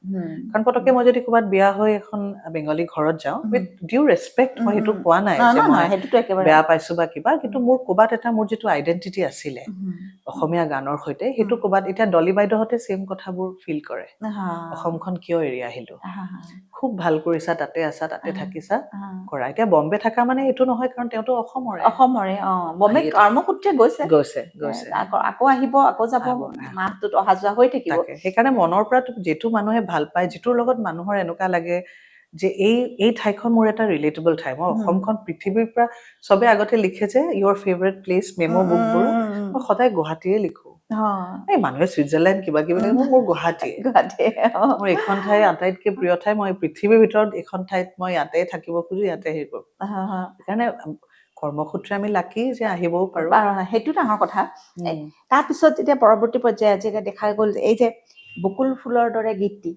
কাৰণ পটককে মই যদি ক'ৰবাত বিয়া হৈ এখন বেংগলী ঘৰত যাওঁ উইথ ডিউ ৰেচপেক্ট মই সেইটো কোৱা নাই যে মই সেইটোতো একেবাৰে বেয়া পাইছো বা কিবা কিন্তু মোৰ ক'ৰবাত এটা মোৰ যিটো আইডেণ্টিটি আছিলে অসমীয়া গানৰ সৈতে সেইটো ক'ৰবাত এতিয়া ডলি বাইদেউহঁতে ছেম কথাবোৰ ফিল কৰে অসমখন কিয় এৰি আহিলো খুব ভাল কৰিছা তাতে আছা তাতে থাকিছা কৰা এতিয়া বম্বে থকা মানে এইটো নহয় কাৰণ তেওঁতো অসমৰে বম্বে কৰ্মসূত্ৰে গৈছে গৈছে আকৌ আহিব আকৌ যাব মাহটোত অহা যোৱা হৈ থাকিব সেইকাৰণে মনৰ পৰা যিটো মানুহে ভাল পায় যিটোৰ লগত মানুহৰ এনেকুৱা লাগে যে এই ঠাইখন মোৰ এটা ৰিলেটেবল ঠাই মই অসমখন পৃথিৱীৰ পৰা চবে আগতে লিখে যে ইয়ৰ ফেভৰেট প্লেচ মেমো বুকবোৰ মই সদায় গুৱাহাটীয়ে লিখো এই মানুহে ছুইজাৰলেণ্ড কিবা কিবি মোৰ গুৱাহাটীয়ে মোৰ এইখন ঠাই আটাইতকৈ প্ৰিয় ঠাই মই পৃথিৱীৰ ভিতৰত এইখন ঠাইত মই ইয়াতে থাকিব খোজো ইয়াতে হেৰি কৰোঁ সেইকাৰণে কৰ্মসূত্ৰে আমি লাকি যে আহিবও পাৰো সেইটো ডাঙৰ কথা তাৰপিছত যেতিয়া পৰৱৰ্তী পৰ্যায়ত যেতিয়া দেখা গ'ল এই যে বকুল ফুলৰ দৰে গীতটি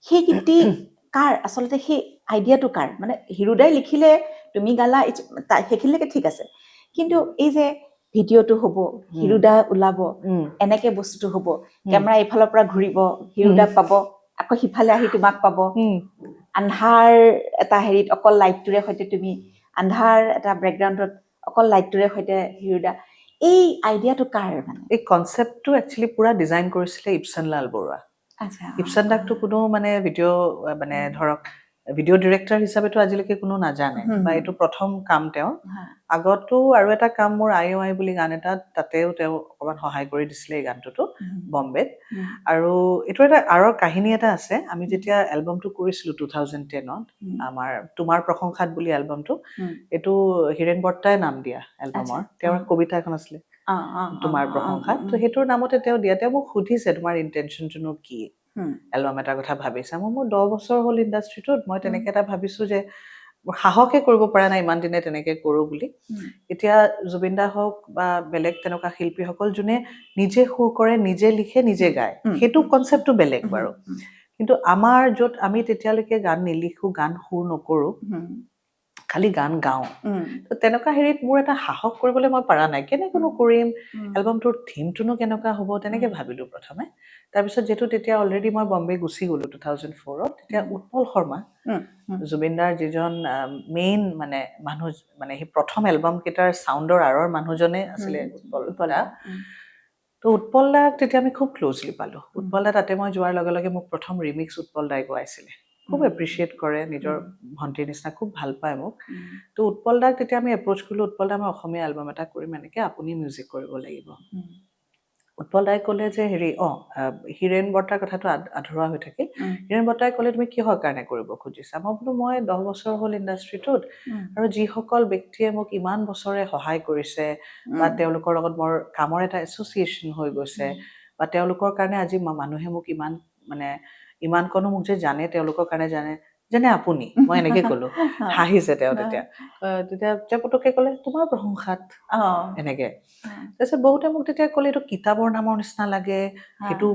সেই গীতটি কাৰ আচলতে সেই আইডিয়াটো কাৰ মানে হিৰুদাই লিখিলে তুমি গালা সেইখিনিলৈকে ঠিক আছে কিন্তু এই যে ভিডিঅ'টো হ'ব হিৰুদা ওলাব এনেকে বস্তুটো হ'ব কেমেৰা এইফালৰ পৰা ঘূৰিব হিৰুদাক পাব আকৌ সিফালে আহি তোমাক পাব আন্ধাৰ এটা হেৰিত অকল লাইটটোৰে সৈতে তুমি আন্ধাৰ এটা বেকগ্ৰাউণ্ডত অকল লাইটটোৰে সৈতে হিৰুদা এই আইডিয়াটো কাৰ মানে এই কনচেপ্টটো একচুৱেলি পুৰা ডিজাইন কৰিছিলে ইপচন লাল বৰুৱা ইপচন দাকটো কোনো মানে ভিডিঅ' মানে ধৰক ভিডিঅ' ডিৰেক্টৰ হিচাপেতো আজিলৈকে কোনো নাজানে বা এইটো প্ৰথম কাম তেওঁৰ আগতো আৰু এটা কাম মোৰ আই অ' আই বুলি গান এটা তাতেও তেওঁ অকণমান সহায় কৰি দিছিলে এই গানটোতো বম্বেত আৰু এইটো এটা আঁৰৰ কাহিনী এটা আছে আমি যেতিয়া এলবামটো কৰিছিলোঁ 2010ত আমাৰ তোমাৰ প্ৰশংসাত বুলি এলবামটো এইটো হীৰেণ বৰ্তাই নাম দিয়া এলবামৰ তেওঁৰ কবিতা এখন আছিলে তোমাৰ প্ৰশংসাত তো সেইটোৰ নামতে তেওঁ দিয়া তেওঁ মোক সুধিছে তোমাৰ ইণ্টেনশ্যনটোনো কি এলবাম এটাৰ কথা ভাবিছা মোৰ 10 বছৰ হ'ল ইণ্ডাষ্ট্ৰিটোত মই তেনেকে এটা ভাবিছো যে সাহসে কৰিব পৰা নাই ইমান দিনে তেনেকে কৰোঁ বুলি এতিয়া জুবিন দা হওক বা বেলেগ তেনেকুৱা শিল্পীসকল যোনে নিজে সুৰ কৰে নিজে লিখে নিজে গায় সেইটো কনচেপ্টটো বেলেগ বাৰু কিন্তু আমাৰ য'ত আমি তেতিয়ালৈকে গান নিলিখো গান সুৰ নকৰোঁ খালি গান গাওঁ তো তেনেকুৱা হেৰিত মোৰ এটা সাহস কৰিবলৈ মই পৰা নাই কেনেকৈনো কৰিম এলবামটোৰ থিমটোনো কেনেকুৱা হ'ব তেনেকে ভাবিলোঁ প্ৰথমে তাৰপিছত যিহেতু তেতিয়া অলৰেডি মই বম্বে গুচি গ'লোঁ 2004ত তেতিয়া উৎপল শৰ্মা জুবিনদাৰ যিজন মেইন মানে মানুহ মানে সেই প্ৰথম এলবাম কেইটাৰ চাউণ্ডৰ আঁৰৰ মানুহজনে আছিলে উৎপল দা তো উৎপল দাক তেতিয়া আমি খুব ক্ল'জলি পালোঁ উৎপল দা তাতে মই যোৱাৰ লগে লগে মোক প্ৰথম ৰিমিক্স উৎপল দাই গোৱাইছিলে খুব এপ্ৰিচিয়েট কৰে নিজৰ ভণ্টিৰ নিচিনা খুব ভাল পায় মোক তো উৎপল দাক তেতিয়া আমি এপ্ৰ'চ কৰিলোঁ উৎপল দা মই অসমীয়া এলবাম এটা কৰিম এনেকৈ আপুনি মিউজিক কৰিব লাগিব উৎপল দাই ক'লে যে হেৰি হীৰেণ বৰ্তাৰ কথাটো আধৰুৱা হৈ থাকিল হীৰেণ বৰ্তাই ক'লে তুমি কিহৰ কাৰণে কৰিব খুজিছা মই বোলো মই 10 বছৰ হ'ল ইণ্ডাষ্ট্ৰিটোত আৰু যিসকল ব্যক্তিয়ে মোক ইমান বছৰে সহায় কৰিছে বা তেওঁলোকৰ লগত মোৰ কামৰ এটা এছ'চিয়েশ্যন হৈ গৈছে বা তেওঁলোকৰ কাৰণে আজি মানুহে মোক ইমান মানে ইমানকণো মোক যে জানে তেওঁলোকৰ কাৰণে জানে যেনে আপুনি মই এনেকে ক'লো হাঁহিছে তেওঁ তেতিয়া পটককে ক'লে তোমাৰ প্ৰশংসাত এনেকে তাৰপিছত বহুতে মোক তেতিয়া ক'লে এইটো কিতাপৰ নামৰ নিচিনা লাগে সেইটো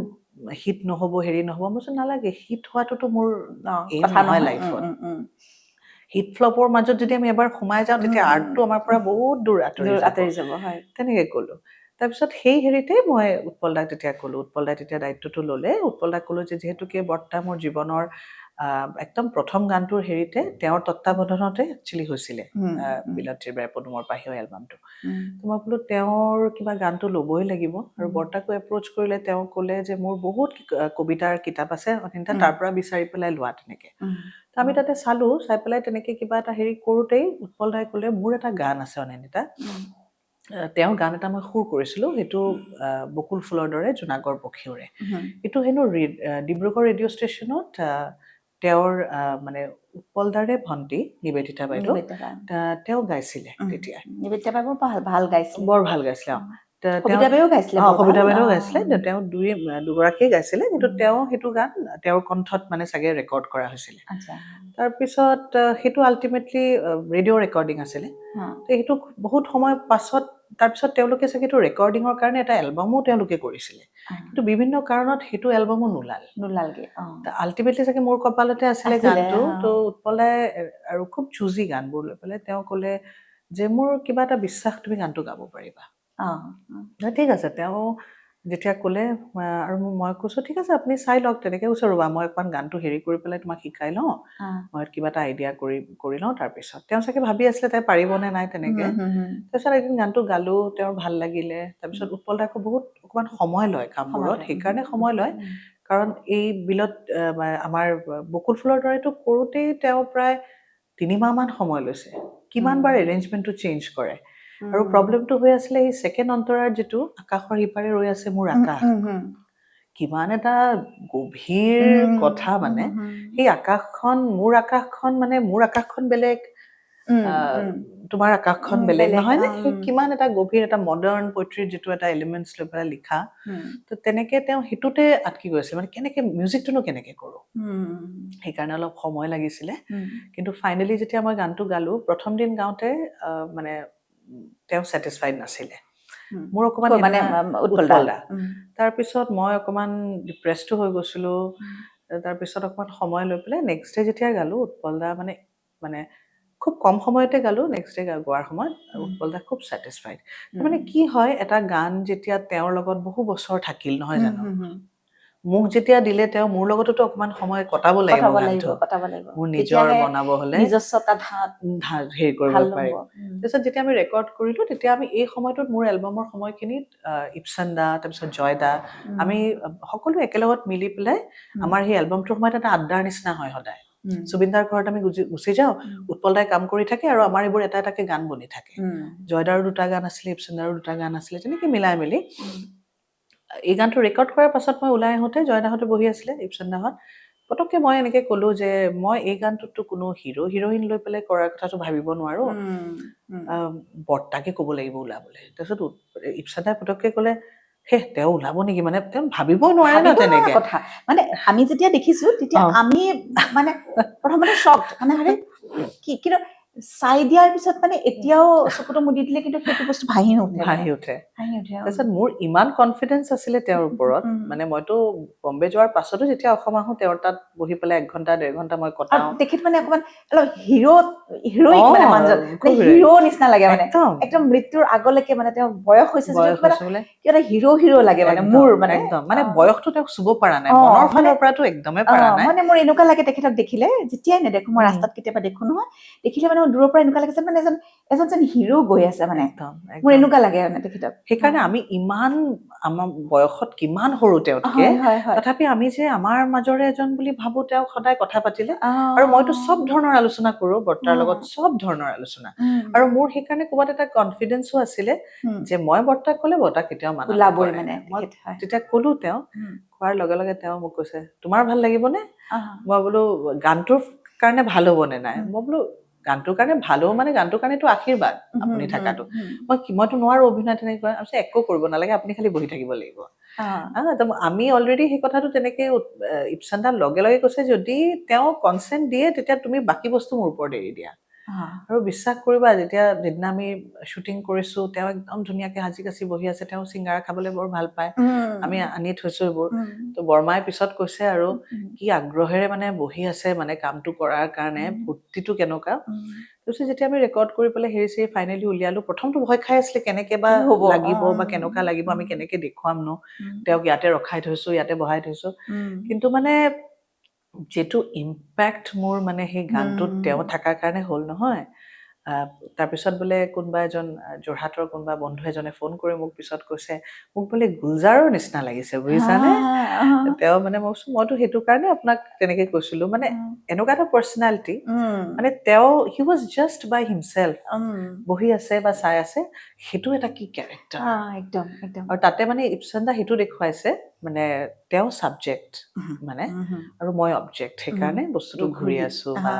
হিট নহ'ব হেৰি নহ'ব মই কৈছোঁ নালাগে হিট হোৱাটোতো মোৰ কথা নহয় লাইফত হিট ফ্লপৰ মাজত যদি আমি এবাৰ সোমাই যাওঁ তেতিয়া আৰ্টটো আমাৰ পৰা বহুত দূৰ আঁতৰি যাব তেনেকে ক'লো তাৰপিছত সেই হেৰিতে মই উৎপল দাক তেতিয়া ক'লো উৎপল দাই তেতিয়া দায়িত্বটো ল'লে উৎপল দাক ক'লো যে যিহেতুকে বৰ্তা মোৰ জীৱনৰ একদম প্ৰথম গানটোৰ হেৰিতে তেওঁৰ তত্ত্বাৱধানতে একচুৱেলি হৈছিলে বিলতীৰ বাই পদুমৰ পাহিৰ এলবামটো তো মই বোলো তেওঁৰ কিবা গানটো ল'বই লাগিব আৰু বৰ্তাকো এপ্ৰ'চ কৰিলে তেওঁ ক'লে যে মোৰ বহুত কবিতাৰ কিতাপ আছে অনিন্তা তাৰ পৰা বিচাৰি পেলাই লোৱা তেনেকে তো আমি তাতে চালোঁ চাই পেলাই তেনেকে কিবা এটা হেৰি কৰোঁতেই উৎপল দাই ক'লে মোৰ এটা গান আছে অনিন্দিতা তেওঁৰ গান এটা মই সুৰ কৰিছিলোঁ সেইটো বকুল ফুলৰ দৰে জোনাকৰ পক্ষীৰে এইটো হেনো ডিব্ৰুগড় ৰেডিঅ' ষ্টেচনত তেওঁৰ মানে উৎপল দাৰে ভণ্টি নিবেদিতা বাইদেউ তেওঁ গাইছিলে তেতিয়া নিবেদিতা বাইদেউ ভাল গাইছিলে বৰ ভাল গাইছিলে কবিতা বাইদেউ গাইছিলে তেওঁ দুগৰাকীয়ে গাইছিলে কিন্তু তেওঁ সেইটো গান তেওঁৰ কণ্ঠত মানে চাগে ৰেকৰ্ড কৰা হৈছিলে তাৰপিছত সেইটো আল্টিমেটলি ৰেডিঅ' ৰেকৰ্ডিং আছিলে তো সেইটো বহুত সময় পাছত তাৰপিছত তেওঁলোকে চাগে এইটো ৰেকৰ্ডিঙৰ কাৰণে এটা এলবামো তেওঁলোকে কৰিছিলে কিন্তু বিভিন্ন কাৰণত সেইটো এলবামো নোলালগে আল্টিমেটলি চাগে মোৰ কপালতে আছিলে গানটো তো উৎপলাই আৰু খুব চুজি গানবোৰ লৈ পেলাই তেওঁ ক'লে যে মোৰ কিবা এটা বিশ্বাস তুমি গানটো গাব পাৰিবা ঠিক আছে তেওঁ যেতিয়া ক'লে আৰু মই কৈছোঁ ঠিক আছে আপুনি চাই লওক তেনেকৈ কৈছোঁ ৰ'বা মই অকণমান গানটো হেৰি কৰি পেলাই তোমাক শিকাই লওঁ মই কিবা এটা আইডিয়া কৰি লওঁ তাৰপিছত তেওঁ চাগে ভাবি আছিলে তাই পাৰিবনে নাই তেনেকৈ তাৰপিছত এদিন গানটো গালোঁ তেওঁৰ ভাল লাগিলে তাৰপিছত উৎপল দাই আকৌ বহুত অকণমান সময় লয় কামবোৰত সেইকাৰণে সময় লয় কাৰণ এই বিলত আমাৰ বকুল ফুলৰ দৰেটো কৰোঁতেই তেওঁ প্ৰায় 3 মাহমান সময় লৈছে কিমানবাৰ এৰেঞ্জমেণ্টটো চেঞ্জ কৰে আৰু প্ৰব্লেমটো হৈ আছিলে এই ছেকেণ্ড অন্তৰাৰ যিটো আকাশৰ সিপাৰে ৰৈ আছে মোৰ আকাশ কিমান এটা গভীৰ কথা মানে সেই আকাশখন মানে মোৰ আকাশখন বেলেগ তোমাৰ আকাশখন বেলেগ নহয় নে সেই কিমান এটা গভীৰ এটা মডাৰ্ণ পয়েট্ৰিৰ যিটো এটা এলিমেণ্টছ লৈ পেলাই লিখা তো তেনেকৈ তেওঁ সেইটোতে আটকি গৈছিলে মানে কেনেকৈ মিউজিকটোনো কেনেকৈ কৰোঁ সেইকাৰণে অলপ সময় লাগিছিলে কিন্তু ফাইনেলি যেতিয়া মই গানটো গালোঁ প্ৰথম দিন গাওঁতে মানে তেওঁ ছেটিছফাইড নাছিলে মোৰ অকণমান মানে উৎপল দা তাৰপিছত মই অকণমান ডিপ্ৰেছটো হৈ গৈছিলোঁ তাৰপিছত অকণমান সময় লৈ পেলাই নেক্সট ডে যেতিয়া গালোঁ উৎপল দা মানে খুব কম সময়তে গালোঁ নেক্সট ডে গোৱাৰ সময়ত উৎপল দা খুব ছেটিছফাইড মানে কি হয় এটা গান যেতিয়া তেওঁৰ লগত বহু বছৰ থাকিল নহয় জানো মোক যেতিয়া দিলে তেওঁ মোৰ লগততো অকণমান সময় কটাব লাগিব মোৰ নিজৰ বনাব হ'লে নিজস্বতা হেৰি কৰিব পাৰিম তাৰপিছত যেতিয়া আমি ৰেকৰ্ড কৰিলোঁ তেতিয়া আমি এই সময়টোত মোৰ এলবামৰ সময়খিনিত ইপচন দা তাৰপিছত জয় দা আমি সকলো একেলগত মিলি পেলাই আমাৰ সেই এলবামটোৰ সময়ত এটা আড্ডাৰ নিচিনা হয় সদায় জুবিনদাৰ ঘৰত আমি গুচি যাওঁ উৎপল দাই কাম কৰি থাকে আৰু আমাৰ এইবোৰ এটা এটাকে গান বনি থাকে জয়দাৰো 2টা গান আছিলে ইপচনদাৰো 2টা গান আছিলে তেনেকৈ মিলাই মেলি এই গানটো ৰেকৰ্ড কৰাৰ পাছত মই ওলাই আহোঁতে জয়দাহঁতে বহি আছিলে ইপচনদাহঁত পটককৈ মই এনেকৈ ক'লোঁ যে মই এই গানটোততো কোনো হিৰ'ইন লৈ পেলাই কৰাৰ কথাটো ভাবিব নোৱাৰোঁ বৰ্তাকে ক'ব লাগিব ওলাবলৈ তাৰপিছত ইপচনদাই পটককৈ ক'লে তেওঁ ওলাব নেকি মানে তেওঁ ভাবিব নোৱাৰে ন তেনেকৈ কথা মানে আমি যেতিয়া দেখিছোঁ তেতিয়া আমি মানে প্ৰথমতে শ্বক মানে কিন্তু চাই দিয়াৰ পিছত মানে এতিয়াও চকুটো মুদি দিলে কিন্তু সেইটো বস্তু ভাহি উঠে তাৰপিছত মোৰ ইমান কনফিডেঞ্চ আছিলে তেওঁৰ ওপৰত মানে মইতো বম্বে যোৱাৰ পাছতো যেতিয়া অসম আহোঁ তেওঁৰ তাত বহি পেলাই 1 ঘণ্টা 1.5 ঘণ্টা মই কটাওঁ তেখেত মানে অকণমান অলপ হিৰ'ইক মানে মানুহজন হিৰ' নিচিনা লাগে মানে একদম মৃত্যুৰ আগলৈকে মানে তেওঁ বয়স হৈছে কিবা হিৰ' লাগে মানে মোৰ মানে বয়সটো তেওঁক চুব পৰা নাই মনৰ ফালৰ পৰাতো একদমেই পৰা নাই মানে মোৰ এনেকুৱা লাগে তেখেতক দেখিলে যেতিয়াই নেদেখো মই ৰাস্তাত কেতিয়াবা দেখো নহয় দেখিলে মানে দূৰৰ পৰা এনেকুৱা লাগে যে মানে এজন হিৰ' গৈ আছে মানে মোৰ এনেকুৱা লাগে মানে তেখেতক সেইকাৰণে আমি ইমান আমাৰ বয়সত কিমান সৰু তেওঁতকে তথাপি আমি যে আমাৰ মাজৰে এজন বুলি ভাবো তেওঁক সদায় কথা পাতিলে আৰু মইতো চব ধৰণৰ আলোচনা কৰোঁ বৰ্তাৰ লগত চব ধৰণৰ আলোচনা আৰু মোৰ সেইকাৰণে ক'ৰবাত এটা কনফিডেঞ্চো আছিলে যে মই বৰ্তাক ক'লে বৰ্তাক কেতিয়াও ওলাবই মানে মই তেতিয়া ক'লো তেওঁ কোৱাৰ লগে লগে তেওঁ মোক কৈছে তোমাৰ ভাল লাগিবনে মই বোলো গানটোৰ কাৰণে ভাল হ'বনে নাই মই বোলো গানটোৰ কাৰণে ভাল হ'ব মানে গানটোৰ কাৰণেতো আশীৰ্বাদ আপুনি থকাটো মইতো নোৱাৰো অভিনয় তেনেকৈ একো কৰিব নালাগে আপুনি খালি বহি থাকিব লাগিব আমি অলৰেডি সেই কথাটো তেনেকে ইপচনদাৰ লগে লগে কৈছে যদি তেওঁ কনচেণ্ট দিয়ে তেতিয়া তুমি বাকী বস্তু মোৰ ওপৰত এৰি দিয়া আৰু বিশ্বাস কৰিবা যেতিয়া যিদিনা আমি শ্বুটিং কৰিছোঁ তেওঁ একদম ধুনীয়াকৈ সাজি কাচি বহি আছে তেওঁ চিংগাৰা খাবলৈ বৰ ভাল পায় আমি আনি থৈছোঁ এইবোৰ তো বৰমাই পিছত কৈছে আৰু কি আগ্ৰহেৰে মানে বহি আছে মানে কামটো কৰাৰ কাৰণে ফূৰ্তিটো কেনেকুৱা তাৰপিছত যেতিয়া আমি ৰেকৰ্ড কৰি পেলাই হেৰি ফাইনেলি উলিয়ালোঁ প্ৰথমটো ভয় খাই আছিলে কেনেকৈ বা লাগিব বা কেনেকুৱা লাগিব আমি কেনেকৈ দেখুৱাম ন তেওঁক ইয়াতে ৰখাই থৈছোঁ ইয়াতে বহাই থৈছোঁ কিন্তু মানে যিটো ইম্পেক্ট মোৰ মানে সেই গানটোত তেওঁ থকাৰ কাৰণে হ'ল নহয় তাৰপিছত বোলে কোনোবা এজন যোৰহাটৰ কোনোবা বন্ধু এজনে ফোন কৰি মোক পিছত কৈছে মোক বোলে গুলজাৰৰ নিচিনা লাগিছে বুজিছানে তেওঁ মানে মইতো সেইটো কাৰণে আপোনাক তেনেকৈ কৈছিলোঁ মানে এনেকুৱা এটা পাৰ্চনেলিটি মানে তেওঁ he was just by himself বহি আছে বা চাই আছে সেইটো এটা কি কেৰেক্টাৰ আৰু তাতে মানে ইপচনদা সেইটো দেখুৱাইছে মানে তেওঁ ছাবজেক্ট মানে আৰু মই অবজেক্ট সেইকাৰণে বস্তুটো ঘূৰি আছোঁ বা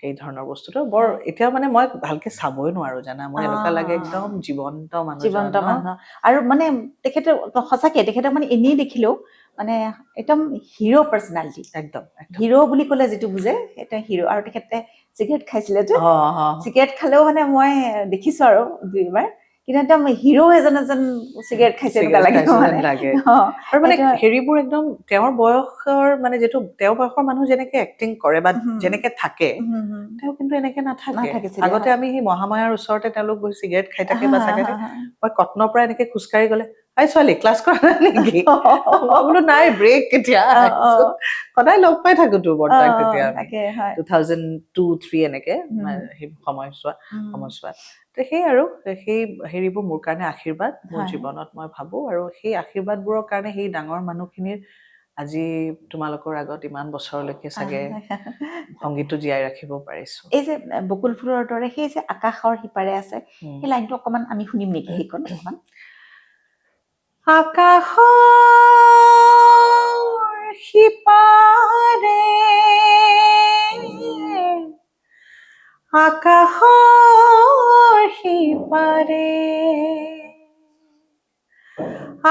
সেই ধৰণৰ বস্তুটো বৰ এতিয়া মানে মই ভালকে চাবই নোৱাৰো জানা মই এনেকুৱা লাগে একদম জীৱন্ত মানুহ আৰু মানে তেখেতে সঁচাকে তেখেতক মানে এনেই দেখিলেও মানে একদম হিৰ' পাৰ্চনেলিটি একদম হিৰ' বুলি ক'লে যিটো বুজে এটা হিৰ' আৰু তেখেতে চিগাৰেট খাইছিলে যে চিগাৰেট খালেও মানে মই দেখিছো আৰু 2 বাৰ কিন্তু একদম হিৰো এজন চিগাৰেট খাইছে এনেকুৱা লাগে মানে লাগে অ, আৰু মানে সেইটো- হেৰিবোৰ একদম তেওঁৰ বয়সৰ মানে যিটো তেওঁৰ বয়সৰ মানুহ যেনেকে এক্টিং কৰে বা হুম। যেনেকে থাকে হুম। তেওঁ কিন্তু এনেকে নাথাকে নাথাকিছিলে, আগতে হয়। আমি সেই মহামায়াৰ ওচৰতে তেওঁলোক বহি চিগাৰেট খাই থাকে হা, বা হা, চাগে হা, হা। মই কটনৰ পৰা এনেকে খোজকাঢ়ি গলে আই ছোৱালী ক্লাছ কৰা নাই নেকি মই বোলো নাই ব্ৰেক কেতিয়া অ, অ, সদায় লগ পাই থাকোতো অ, বৰ্তাক তেতিয়া আমি তাকে হয় 2002-03 এনেকে হুম। সেই উম, সময়ছোৱাত তো সেই আৰু সেই হেৰিবোৰ মোৰ কাৰণে আশীৰ্বাদ মোৰ হয়। জীৱনত মই ভাবো আৰু সেই আশীৰ্বাদবোৰৰ কাৰণে সেই ডাঙৰ মানুহখিনিৰ আজি তোমালোকৰ আগত ইমান বছৰলৈকে চাগে সংগীতটো জীয়াই ৰাখিব পাৰিছো এই যে বকুল ফুলৰ দৰে সেই যে আকাশৰ সিপাৰে আছে সেই লাইনটো অকমান আমি শুনিম নেকি সেইকণ অকমান আকাশৰ সিপাৰে আকাশৰ সিপাৰে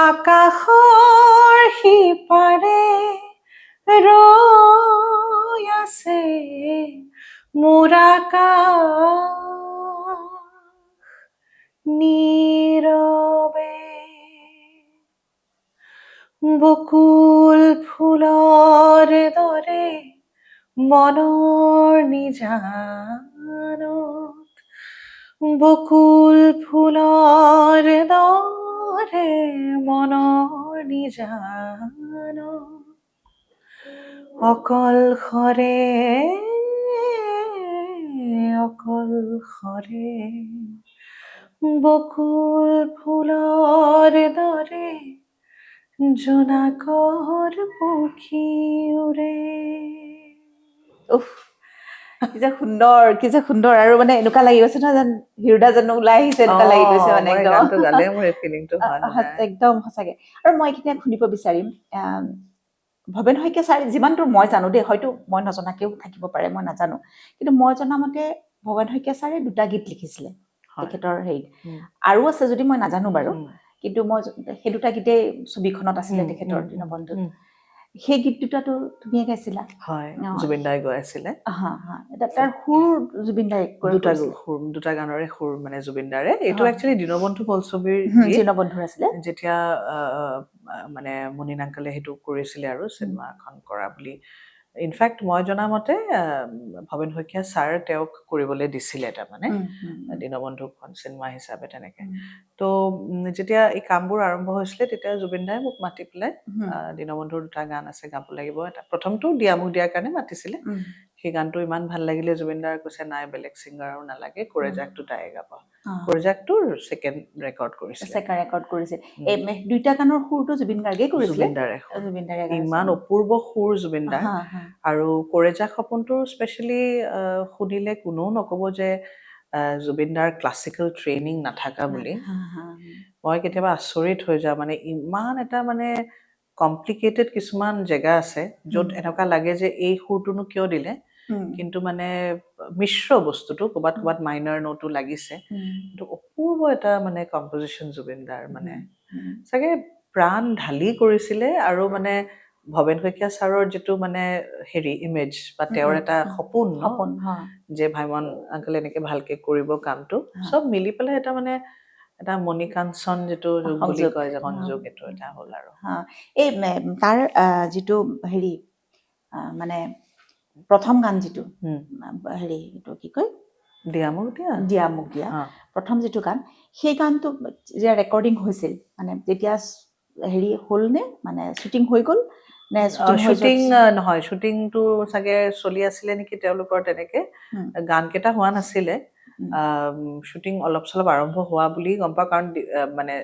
আকাশৰ সিপাৰে ৰৈ আছে মোৰ আকাশ নীৰৱে বকুল ফুলৰ দৰে মনৰ নিজানত বকুল ফুলৰ দৰে মনৰ নিজানত অকলশৰে বকুল ফুলৰ দৰে জোনাকৰ পক্ষী উৰে উফ কি যে সুন্দৰ আৰু মানে এনেকুৱা লাগি গৈছে নহয় যেন হিৰুদা যেন ওলাই আহিছে এনেকুৱা লাগি গৈছে মানে মই একদম গানটো গালে মোৰ এই ফিলিংটো হয় সদায় একদম সঁচাকে আৰু মই এইখিনি শুনিব বিচাৰিম ভৱেন শইকীয়া ছাৰ যিমান দূৰ মই জানো দেই হয়তো মই নজনাকেও থাকিব পাৰে মই নাজানো কিন্তু মই জনামতে ভৱেন শইকীয়া ছাৰে 2টা গীত লিখিছিলে তেখেতৰ হেৰিত আৰু আছে যদি মই নাজানো বাৰু কিন্তু মই সেই 2টা গীতেই ছবিখনত আছিলে তেখেতৰ দীনবন্ধুত সেই গীত দুটাতো তুমিয়ে গাইছিলা হয় জুবিন দাই গৈ আছিলে তাৰ সুৰ জুবিন দাই দুটা গানৰে সুৰ মানে জুবিন দাৰে এইটো একচুৱেলি দীনবন্ধু বোলছবিৰ দীনবন্ধুৰ আছিলে যেতিয়া মানে মুনিন আংকলে সেইটো কৰিছিলে আৰু চিনেমাখন কৰা বুলি ইনফেক্ট মই জনামতে ভৱেন শইকীয়া ছাৰ তেওঁক কৰিবলৈ দিছিলে তাৰমানে দীনবন্ধুখন চিনেমা হিচাপে তেনেকে তো যেতিয়া এই কামবোৰ আৰম্ভ হৈছিলে তেতিয়া জুবিন দাই মোক মাতি পেলাই দীনবন্ধুৰ 2টা গান আছে গাব লাগিব এটা প্ৰথমটো দিয়া মোক দিয়াৰ কাৰণে মাতিছিলে সেই গানটো ইমান ভাল লাগিলে জুবিন দাৰ কৈছে নাই বেলেগ ছিংগাৰ আৰু নালাগে কোৰেজাকটো তাই গাব কোৰেজাকটোৰ ছেকেণ্ড ৰেকৰ্ড কৰিছিলে এই 2টা গানৰ সুৰটো জুবিন গাৰ্গে কৰিছিলে জুবিন দাৰে ইমান অপূৰ্ব সুৰ জুবিন দাৰ আৰু কোৰেজাক সপোনটোৰ স্পেচিয়েলি শুনিলে কোনেও নক'ব যে জুবিন দাৰ ক্লাছিকেল ট্ৰেইনিং নাথাকা বুলি মই কেতিয়াবা আচৰিত হৈ যাওঁ মানে ইমান এটা মানে কমপ্লিকেটেড কিছুমান জেগা আছে য'ত এনেকুৱা লাগে যে এই সুৰটোনো কিয় দিলে কিন্তু মানে মিশ্ৰ বস্তুটো ক'ৰবাত মাইনাৰ নোটো লাগিছে কিন্তু অপূৰ্ব এটা মানে কম্পজিশ্যন জুবিন দাৰ মানে চাগে প্ৰাণ ঢালি কৰিছিলে আৰু মানে ভৱেন শইকীয়া ছাৰৰ যিটো মানে হেৰি ইমেজ বা তেওঁৰ এটা সপোন যে ভাইমন আংকলে এনেকে ভালকে কৰিব কামটো চব মিলি পেলাই এটা মানে এটা মণিকাঞ্চন যিটো যুগ বুলি কয় যে সংযোগ এইটো এটা হ'ল আৰু এই তাৰ যিটো হেৰি মানে প্ৰথম গান যিটো হেৰি এইটো কি কয় দিয়া মোক দিয়া প্ৰথম যিটো গান সেই গানটো যেতিয়া ৰেকৰ্ডিং হৈছিল মানে যেতিয়া হেৰি হ'ল নে মানে শ্বুটিং হৈ গ'ল নে শ্বুটিং নহয় শ্বুটিংটো চাগে চলি আছিলে নেকি তেওঁলোকৰ তেনেকে গান কেইটা হোৱা নাছিলে শ্বুটিং অলপ চলপ আৰম্ভ হোৱা বুলি গম পাওঁ কাৰণ মানে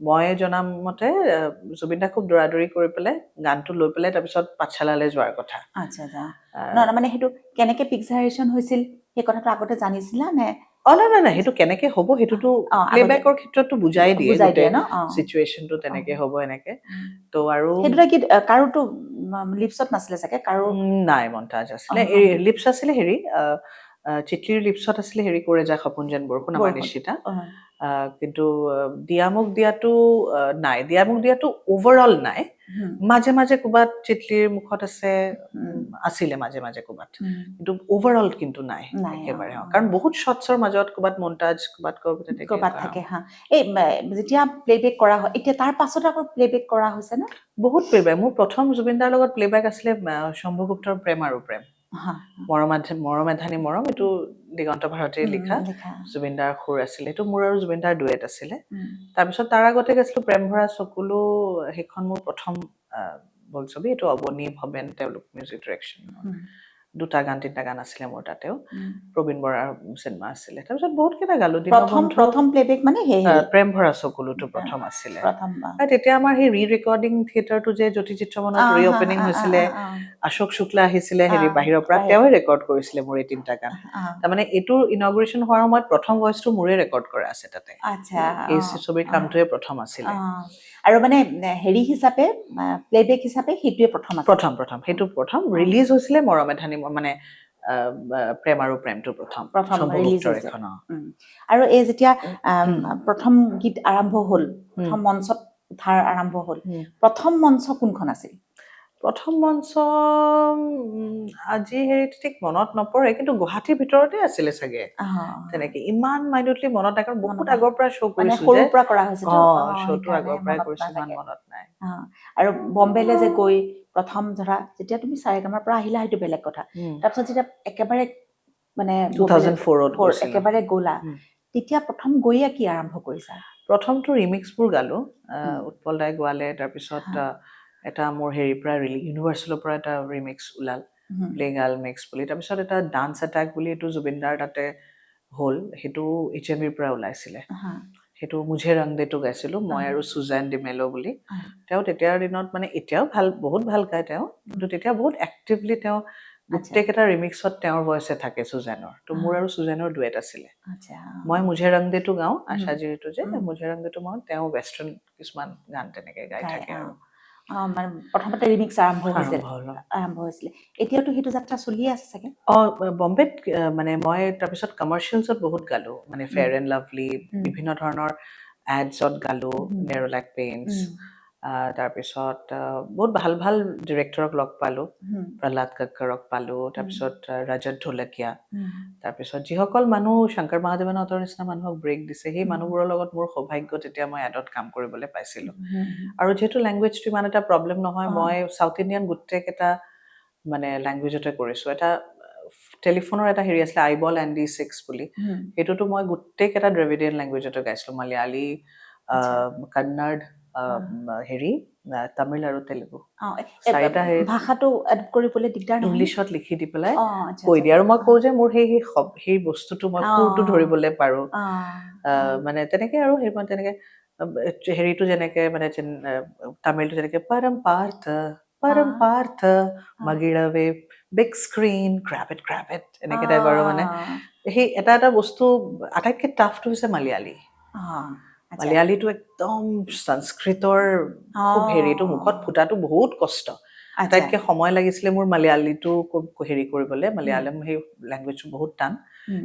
মই জনামতে জুবিন দা খুব দৌৰা-দৌৰি কৰি পেলাই গানটো লৈ পেলাই তাৰপিছত পাঠশালালৈ যোৱাৰ কথা মানে সেইটো কেনেকে পিকচাৰেশ্যন হৈছিল সেই কথাটো আগতে জানিছিলা নে নাই সেইটো কেনেকে হ'ব সেইটোতো প্লেবেকৰ ক্ষেত্ৰতো বুজাই দিয়ে গোটেই চিটুৱেশ্যনটো তেনেকে হ'ব এনেকে তো আৰু সেইটো কি কাৰোতো লিপছত নাছিলে চাগে কাৰো নাই মন্তাজ আছিলে লিপছ আছিলে হেৰি চিটলিৰ লিপছত আছিলে হেৰি কৰে যায় সপোন যেন বৰষুণ আমাৰ বৰষুণ। নিশ্চিতা অ', কিন্তু দিয়ামুখ দিয়াটো নাই দিয়ামুখ দিয়াটো অভাৰঅল নাই হুম, মাজে মাজে ক'ৰবাত চিটলিৰ মুখত আছে হুম, আছিলে মাজে মাজে ক'ৰবাত হুম। কিন্তু অভাৰঅল কিন্তু নাই নাই, একেবাৰে অ', কাৰণ বহুত শ্বৰ্টছৰ মাজত ক'ৰবাত মণ্টাজ ক'ৰবাত তেনেকে ক'ৰবাত থাকে হা এই যেতিয়া প্লেবেক কৰা হয় এতিয়া তাৰ পাছত আকৌ প্লেবেক কৰা হৈছে নে বহুত প্লেবেক মোৰ প্ৰথম জুবিনদাৰ লগত প্লেবেক আছিলে শম্ভুগুপ্তৰ প্ৰেম আৰু প্ৰেম হা মৰমেধানী মৰম এইটো দিগন্ত ভাৰতীয়ে লিখা লিখা জুবিনদাৰ সুৰ আছিলে এইটো মোৰ আৰু জুবিনদাৰ ডুৱেট আছিলে উম, তাৰপিছত তাৰ আগতে গৈছিলোঁ প্ৰেম ভৰা চকুলো সেইখন মোৰ প্ৰথম বোলছবি এইটো অৱনী ভৱেন তেওঁলোক মিউজিক ডিৰেকশ্যন উম, দুটা গান তিনিটা গান আছিলে মোৰ তাতেও উম। প্ৰবীণ বৰাৰ চিনেমা আছিলে তাৰপিছত বহুতকেইটা গালোঁ প্ৰথম দীনবন্ধু প্ৰথম প্লেবেক মানে সেই হেৰি প্ৰেম ভৰা চকুলোটো প্ৰথম আছিলে প্ৰথম আৰু তেতিয়া আমাৰ সেই ৰি ৰেকৰ্ডিং থিয়েটাৰটো যে জ্যোতি চিত্ৰমনত ৰি অপেনিং হৈছিলে অশোক শুক্লা আহিছিলে হেৰি বাহিৰৰ পৰা তেওঁৱে ৰেকৰ্ড কৰিছিলে মোৰ এই তিনিটা গান তাৰমানে এইটো ইনগ্ৰেশ্যন হোৱাৰ সময়ত প্ৰথম ভইচটো মোৰে ৰেকৰ্ড কৰা আছে তাতে আচ্ছা এই ছবিৰ কামটোৱে প্ৰথম আছিলে আৰু মানে হেৰি হিচাপে প্লেবেক হিচাপে সেইটোৱে প্ৰথম আছে প্ৰথম সেইটো প্ৰথম ৰিলিজ হৈছিলে মৰমেধানী মানে প্ৰেম আৰু প্ৰেমটো প্ৰথম ৰিলিজ শম্ভুগুপ্তৰ হৈছে এখন আৰু এই যেতিয়া প্ৰথম গীত আৰম্ভ হ'ল প্ৰথম মঞ্চত উঠাৰ আৰম্ভ হ'ল প্ৰথম মঞ্চ কোনখন আছিল প্ৰথম মঞ্চ আজি হেৰি ঠিক মনত নপৰে কিন্তু গুৱাহাটীৰ ভিতৰতে আছিলে চাগে তেনেকে ইমান মাইনটলি মনত নাই কাৰণ বহুত আগৰ পৰা শ্ব' মানে কৰিছো সৰুৰ যে পৰা কৰা হৈছে শ্ব'টো আগৰ পৰাই কৰিছো ইমান মনত নাই আৰু বম্বেলে যে গৈ প্ৰথম ধৰা যেতিয়া তুমি চাৰেগামাৰ পৰা আহিলা সেইটো বেলেগ কথা তাৰপিছত যেতিয়া একেবাৰে মানে 2004 একেবাৰে গ'লা তেতিয়া প্ৰথম গৈয়ে কি আৰম্ভ কৰিছা প্ৰথমটো ৰিমিক্সবোৰ গালোঁ উৎপল দাই গোৱালে তাৰপিছত এটা মোৰ হেৰিৰ পৰা ইউনিভাৰ্চেলৰ পৰা এটা ৰিমিক্স ওলাল প্লে গাৰ্ল মিক্স বুলি তাৰপিছত এটা ডান্স এটাক বুলি এইটো জুবিনদাৰ তাতে হ'ল সেইটো HMVৰ পৰা ওলাইছিলে সেইটো মুঝে ৰং দেটো গাইছিলোঁ মই আৰু সুজেন ডিমেলো বুলি তেওঁ তেতিয়াৰ দিনত মানে এতিয়াও বহুত ভাল গায় তেওঁ কিন্তু তেতিয়া বহুত এক্টিভলি তেওঁ গোটেইকেইটা ৰিমিক্সত তেওঁৰ ভইচে থাকে সুজেনৰ তো মোৰ আৰু সুজেনৰ ডুৱেট আছিলে মই মুঝে ৰং দেটো গাওঁ আশাজীটো যে মুঝে ৰং দেটো মই তেওঁ ৱেষ্টাৰ্ণ কিছুমান গান তেনেকে গাই থাকে আৰু মানে প্ৰথমতে ৰিমিক্স আৰম্ভ হৈছিলে এতিয়াতো সেইটো যাত্ৰা চলিয়ে আছে চাগে বম্বেত মানে মই তাৰপিছত কমাৰ্চিয়েলছত বহুত গালোঁ মানে ফেয়াৰ এণ্ড লাভলি বিভিন্ন ধৰণৰ এডছত গালোঁ নেৰ'লেক পেইণ্টছ তাৰপিছত বহুত ভাল ভাল ডিৰেক্টৰক লগ পালোঁ প্ৰহ্লাদ কক্কৰক পালোঁ তাৰপিছত ৰজত ঢোলকীয়া তাৰপিছত যিসকল মানুহ শংকৰ মহাদেৱনহঁতৰ নিচিনা মানুহক ব্ৰেক দিছে সেই মানুহবোৰৰ লগত মোৰ সৌভাগ্য তেতিয়া মই এডত কাম কৰিবলৈ পাইছিলোঁ আৰু যিহেতু লেংগুৱেজটো ইমান এটা প্ৰব্লেম নহয় মই চাউথ ইণ্ডিয়ান গোটেইকেইটা মানে লেংগুৱেজতে কৰিছোঁ এটা টেলিফোনৰ এটা হেৰি আছিলে আইবল ND6 বুলি সেইটোতো মই গোটেইকেইটা দ্ৰবিডিয়ান লেংগুৱেজতে গাইছিলোঁ মালয়ালী কন্নড় হেৰি তামিল আৰু তেলেগু চাৰিটা হেৰি ভাষাটো কৰিবলৈ দিগদাৰ ইংলিছত লিখি দি পেলাই কৈ দিয়ে আৰু মই কওঁ যে মোৰ সেই বস্তুটো মই সুৰটো ধৰিবলৈ পাৰোঁ মানে তেনেকে আৰু সেই মই তেনেকে হেৰিটো যেনেকে মানে তামিলটো যেনেকে পৰম পাৰ্থ মগিৰৱে বিগ স্ক্ৰীন গ্ৰেব ইট এনেকে টাইপ আৰু মানে সেই এটা এটা বস্তু আটাইতকৈ টাফটো হৈছে মালয়ালী মালয়ালীটো একদম সংস্কৃতৰ খুব হেৰিটো মুখত ফুটাটো বহুত কষ্ট আটাইতকৈ সময় লাগিছিলে মোৰ মালয়ালীটো হেৰি কৰিবলৈ মালয়ালম সেই লেংগুৱেজটো বহুত টান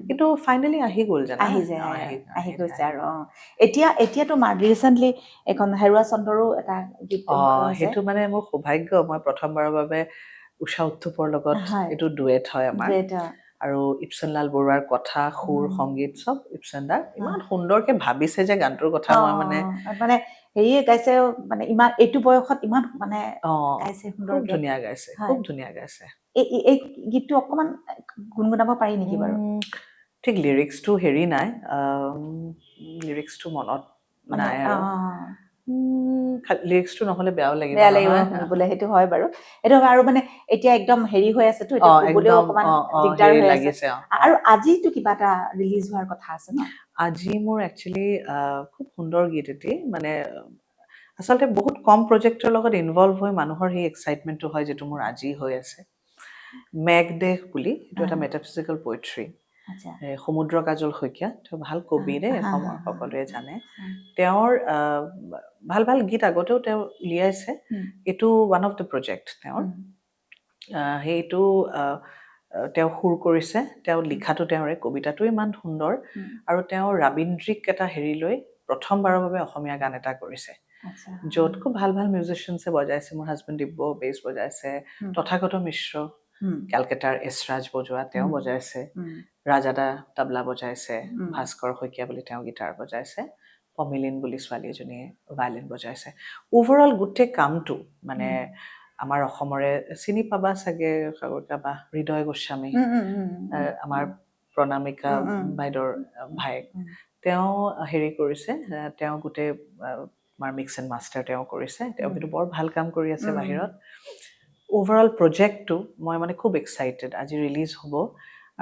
কিন্তু ফাইনেলি আহি গ'ল জানা আহি গৈছে আৰু এতিয়াতো ৰিচেণ্টলি এখন হেৰুৱা চন্দ্ৰৰো এটা গীত সেইটো মানে মোৰ সৌভাগ্য মই প্ৰথমবাৰৰ বাবে উষা উত্থুপৰ লগত এইটো ডুৱেট হয় আমাৰ আৰু ইপচনলাল বৰুৱাৰ কথা সুৰ সংগীত চব ইপচন দাৰ ইমান সুন্দৰকে ভাবিছে যে গানটোৰ কথা মই মানে হেৰিয়ে গাইছে মানে ইমান এইটো বয়সত ইমান মানে গাইছে খুব ধুনীয়া গাইছে খুব ধুনীয়া গাইছে এই গীতটো অকমান গুণগুণাব পাৰি নেকি বাৰু ঠিক লিৰিক্সটো হেৰি নাই লিৰিক্সটো মনত নাই আৰু লিৰিক্সটো নহ'লে বেয়াও লাগিব শুনিবলৈ সেইটো হয় বাৰু এইটো আৰু মানে এতিয়া একদম হেৰি হৈ আছে তো এতিয়া ক'বলৈও অকমান দিগদাৰ হৈ আছে আৰু আজিতো কিবা এটা ৰিলিজ হোৱাৰ কথা আছে ন আজি মোৰ একচুৱেলি খুব সুন্দৰ গীত এটি মানে আচলতে বহুত কম প্ৰজেক্টৰ লগত ইনভলভ হৈ মানুহৰ সেই এক্সাইটমেণ্টটো হয় যিটো মোৰ আজি হৈ আছে মেঘদেশ বুলি এইটো এটা মেটাফিজিকেল পয়েট্ৰি সমুদ্ৰ কাজল শইকীয়া তেওঁ ভাল কবি দেই অসমৰ সকলোৱে জানে তেওঁৰ ভাল ভাল গীত আগতেও তেওঁ উলিয়াইছে এইটো ওৱান অফ দ্য প্ৰজেক্ট তেওঁৰ সেইটো তেওঁ সুৰ কৰিছে, তেওঁ লিখাটো তেওঁৰে, কবিতাটো ইমান সুন্দৰ আৰু তেওঁ ৰাবীন্দ্ৰিক এটা হেৰি লৈ প্ৰথমবাৰৰ বাবে অসমীয়া গান এটা কৰিছে য'ত খুব ভাল ভাল মিউজিচিয়ানছে বজাইছে মোৰ হাজবেণ্ড দিব্য বেছ বজাইছে তথাগত মিশ্ৰ কেলকাটাৰ এছৰাজ বজোৱা তেওঁ বজাইছে ৰাজাদা তবলা বজাইছে ভাস্কৰ শইকীয়া বুলি তেওঁ গীটাৰ বজাইছে পমিলিন বুলি ছোৱালী এজনীয়ে ভায়লিন বজাইছে অভাৰঅল গোটেই কামটো মানে আমাৰ অসমৰে চিনি পাবা চাগে সাগৰিকা বা হৃদয় গোস্বামী আমাৰ প্ৰণামিকা বাইদেউৰ ভায়েক তেওঁ হেৰি কৰিছে তেওঁ গোটেই আমাৰ মিক্স এণ্ড মাষ্টাৰ তেওঁ কৰিছে তেওঁ কিন্তু বৰ ভাল কাম কৰি আছে বাহিৰত অভাৰঅল প্ৰজেক্টটো মই মানে খুব এক্সাইটেড আজি ৰিলিজ হ'ব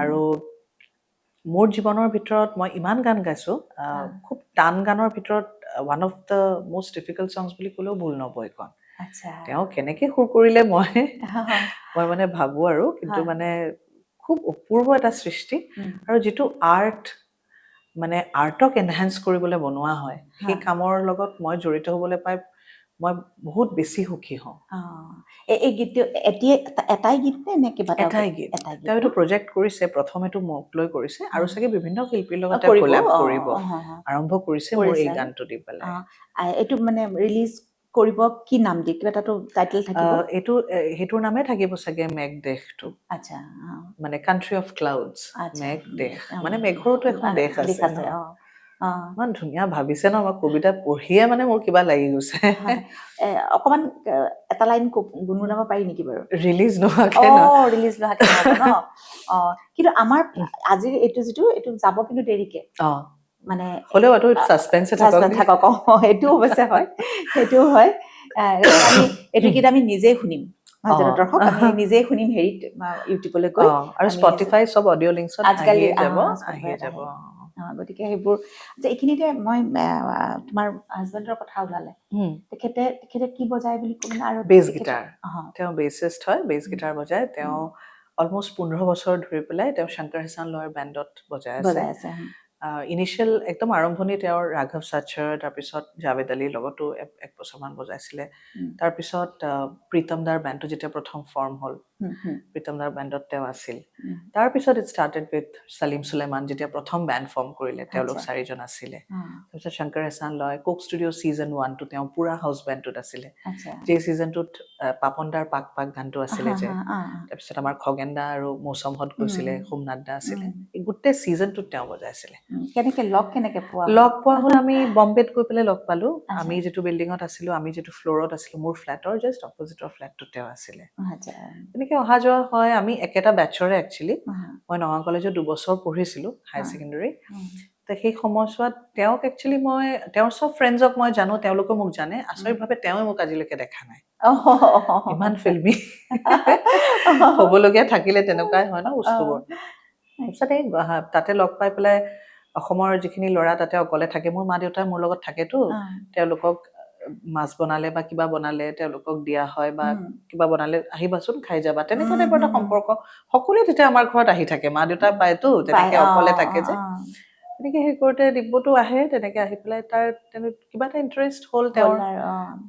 আৰু মোৰ জীৱনৰ ভিতৰত মই ইমান গান গাইছোঁ খুব টান গানৰ ভিতৰত one of the most difficult songs বুলি ক'লেও ভুল নহ'ব এইখন তেওঁ কেনেকৈ সুৰ কৰিলে মই মানে ভাবোঁ আৰু কিন্তু মানে খুব অপূৰ্ব এটা সৃষ্টি আৰু যিটো আৰ্ট মানে আৰ্টক এনহেঞ্চ কৰিবলৈ বনোৱা হয় সেই কামৰ লগত মই জড়িত হ'বলৈ পাই মই বহুত বেছি সুখী হওঁ এই গীতটো এটাই গীত নে কিবা এটাই গীত তেওঁ এইটো প্ৰজেক্ট কৰিছে প্ৰথমেতো মোক লৈ কৰিছে আৰু চাগে বিভিন্ন শিল্পীৰ লগত কোলাব কৰিব আৰম্ভ কৰিছে মোৰ এই গানটো দি পেলাই এইটো মানে ৰিলিজ কৰিব কি নাম দি কিবা এটাতো টাইটেল থাকিব এইটো সেইটোৰ নামে থাকিব চাগে মেঘ দেশটো আচ্ছা মানে কাণ্ট্ৰি অফ ক্লাউডছ মেঘ দেশ মানে মেঘৰতো এখন দেশ আছে ইমান ধুনীয়া ভাবিছে ন মই কবিতা পঢ়িয়ে মানে মোৰ কিবা লাগি গৈছে অকমান এটা লাইন গুণগুণাব পাৰি নেকি বাৰু ৰিলিজ নোহোৱাকে ৰিলিজ নোহোৱাকে ন কিন্তু আমাৰ আজিৰ এইটো যাব কিন্তু দেৰিকে মানে হ'লেও এইটো সাসপেন্সে থাকক এইটো অৱশ্যে হয় সেইটোও হয় আমি এইটো গীত আমি নিজেই শুনিম দৰ্শক আমি নিজেই শুনিম হেৰিত ইউটিউবলৈ গৈ আৰু স্পটিফাই চব অডিঅ' লিংকছত আজিকালি আহিয়ে যাব গতিকে সেইবোৰ যে এইখিনিতে মই তোমাৰ হাজবেণ্ডৰ কথা ওলালে তেখেতে কি বজায় বুলি ক'লে আৰু বেছ গিটাৰ তেওঁ বেছিষ্ট হয় বেছ গিটাৰ বজায় তেওঁ অলমষ্ট 15 বছৰ ধৰি পেলাই তেওঁ শংকৰ হেছান লয়ৰ বেণ্ডত বজাই আছে ইনিচিয়েল একদম আৰম্ভণি তেওঁৰ ৰাঘৱ সাচ্চৰ তাৰপিছত জাভেদ আলীৰ লগতো এক বছৰমান বজাইছিলে তাৰপিছত প্ৰীতম দাৰ বেণ্ডটো যেতিয়া প্ৰথম ফৰ্ম হ'ল প্ৰীতম দাৰ বেণ্ডত তেওঁ আছিল তাৰপিছত it started with Salim Sulaiman যেতিয়া প্ৰথম বেণ্ড ফৰ্ম কৰিলে তেওঁলোক 4জন আছিলে তাৰপিছত শংকৰ হেছান লয় কোক ষ্টুডিঅ' ছিজন 1টো তেওঁ পুৰা হাউচ বেণ্ডটোত আছিলে যে ছিজনটোত পাপন দাৰ পাক পাক গানটো আছিলে যে তাৰপিছত আমাৰ খগেন দা আৰু মৌচমহঁত গৈছিলে সোমনাথ দা আছিলে এই গোটেই ছিজনটোত তেওঁ বজাইছিলে কেনেকে পোৱা হ'ল আমি বম্বেত গৈ পেলাই লগ পালো আমি যিটো বিল্ডিঙত আছিলো আমি যিটো ফ্ল'ৰত আছিলো মোৰ ফ্লেটৰ জাষ্ট অপজিটৰ ফ্লেটটোত তেওঁ আছিলে তেনেকে অহা যোৱা হয় আমি একেটা বেটছৰে একচুৱেলি মই নগাঁও কলেজত 2 বছৰ পঢ়িছিলো হায়াৰ ছেকেণ্ডেৰী সেই সময়ছোৱাত তেওঁক একচুৱেলি মই তেওঁৰ চব ফ্ৰেণ্ডছক মই জানো তেওঁলোকে মোক জানে আচৰিতভাৱে তেওঁৱে মোক আজিলৈকে দেখা নাই ইমান ফিল্মি হ'বলগীয়া থাকিলে তেনেকুৱাই হয় ন বস্তুবোৰ তাৰপিছত এই তাতে লগ পাই পেলাই অসমৰ যিখিনি ল'ৰা তাতে অকলে থাকে মোৰ মা দেউতা মোৰ লগত থাকেতো তেওঁলোকক মাছ বনালে বা কিবা বনালে তেওঁলোকক দিয়া হয় বা কিবা বনালে আহিবাচোন খাই যাবা তেনেকুৱা টাইপৰ এটা সম্পৰ্ক সকলোৱে তেতিয়া আমাৰ ঘৰত আহি থাকে মা দেউতা পায়তো তেনেকে অকলে থাকে যে তেনেকে সেই কৰোঁতে দিব্যটো আহে তেনেকে আহি পেলাই তাৰ কিবা এটা ইণ্টাৰেষ্ট হ'ল তেওঁৰ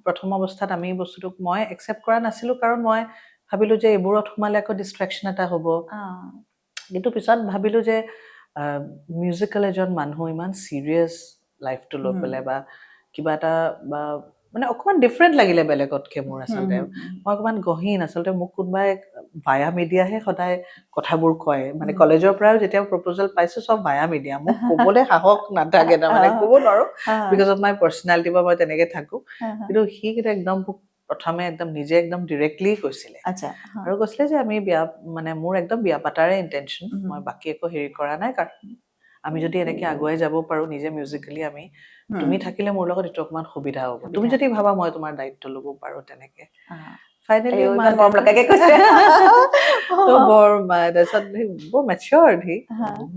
প্ৰথম অৱস্থাত আমি বস্তুটোক মই একচেপ্ট কৰা নাছিলোঁ কাৰণ মই ভাবিলোঁ যে এইবোৰত সোমালে আকৌ ডিষ্ট্ৰেকশ্যন এটা হ'ব কিন্তু পিছত ভাবিলোঁ যে মিউজিকেল এজন মানুহ ইমান চিৰিয়াছ লাইফটো লৈ পেলাই বা কিবা এটা বা মানে অকণমান ডিফাৰেণ্ট লাগিলে বেলেগতকৈ মোৰ আচলতে মই অকণমান গহীন আচলতে মোক কোনোবাই ভায়া মিডিয়াহে সদায় কথাবোৰ কয় মানে কলেজৰ পৰাও যেতিয়া প্ৰপ'জেল পাইছোঁ চব ভায়া মিডিয়া মোক ক'বলৈ সাহস নাথাকে তাৰমানে ক'ব নোৱাৰোঁ বিকজ অফ মাই পাৰ্চনেলিটি বা মই তেনেকৈ থাকোঁ কিন্তু সি একদম প্ৰথমে একদম নিজে একদম ডিৰেক্টলি কৈছিলে আৰু কৈছিলে যে আমি বিয়া মানে মোৰ একদম বিয়া পাতাৰে ইণ্টেনশ্যন মই বাকী একো হেৰি কৰা নাই কাৰণ আমি যদি এনেকৈ আগুৱাই যাব পাৰোঁ নিজে মিউজিকেলি আমি তুমি থাকিলে মোৰ লগত এইটো অকণমান সুবিধা হ'ব তুমি যদি ভাবা মই তোমাৰ দায়িত্ব ল'ব পাৰোঁ তেনেকৈ ফাইনেলি বৰ মেচিয়ৰ্ড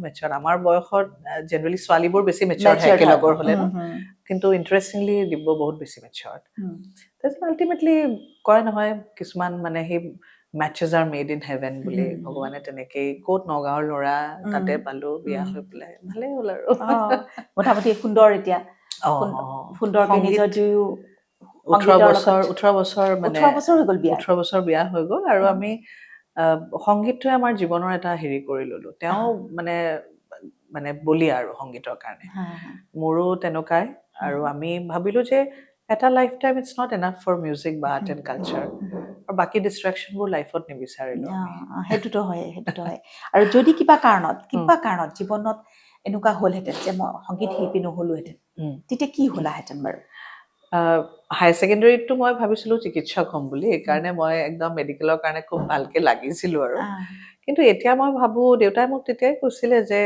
মেচিয়ৰ্ড আমাৰ বয়সত জেনেৰেলি ছোৱালীবোৰ বেছি মেচিয়ৰ্ড হয় একেলগৰ হ'লে ন কিন্তু ইণ্টাৰেষ্টিংলি দিব্য বহুত বেছি মেচিয়ৰ্ড তাৰপিছত আল্টিমেটলি কয় নহয় কিছুমান মানে সেই matches are made in heaven বুলি ভগৱানে তেনেকেই ক'ত নগাঁৱৰ ল'ৰা তাতে পালো বিয়া হৈ পেলাই ভালেই হ'ল আৰু মোটামুটি সুন্দৰ এতিয়া সুন্দৰকৈ নিজৰ দুয়ো 18 বছৰ মানে 18 বছৰ হৈ গ'ল বিয়া 18 বছৰ বিয়া হৈ গ'ল আৰু আমি সংগীতটোৱে আমাৰ জীৱনৰ এটা হেৰি কৰি ল'লো তেওঁ মানে মানে বলি আৰু সংগীতৰ কাৰণে মোৰো তেনেকুৱাই আৰু আমি ভাবিলো যে এটা lifetime it's not enough for music বা আৰ্ট এণ্ড কালচাৰ আৰু বাকী ডিষ্ট্ৰেকশ্যনবোৰ লাইফত নিবিচাৰিলো সেইটোতো হয় আৰু যদি কিবা কাৰণত জীৱনত এনেকুৱা হ'লহেঁতেন যে মই সংগীত শিল্পী নহ'লোহেঁতেন তেতিয়া কি হ'লাহেঁতেন বাৰু হায়াৰ ছেকেণ্ডেৰীততো মই ভাবিছিলো চিকিৎসক হ'ম বুলি সেইকাৰণে মই একদম মেডিকেলৰ কাৰণে খুব ভালকে লাগিছিলো আৰু কিন্তু এতিয়া মই ভাবো দেউতাই মোক তেতিয়াই কৈছিলে যে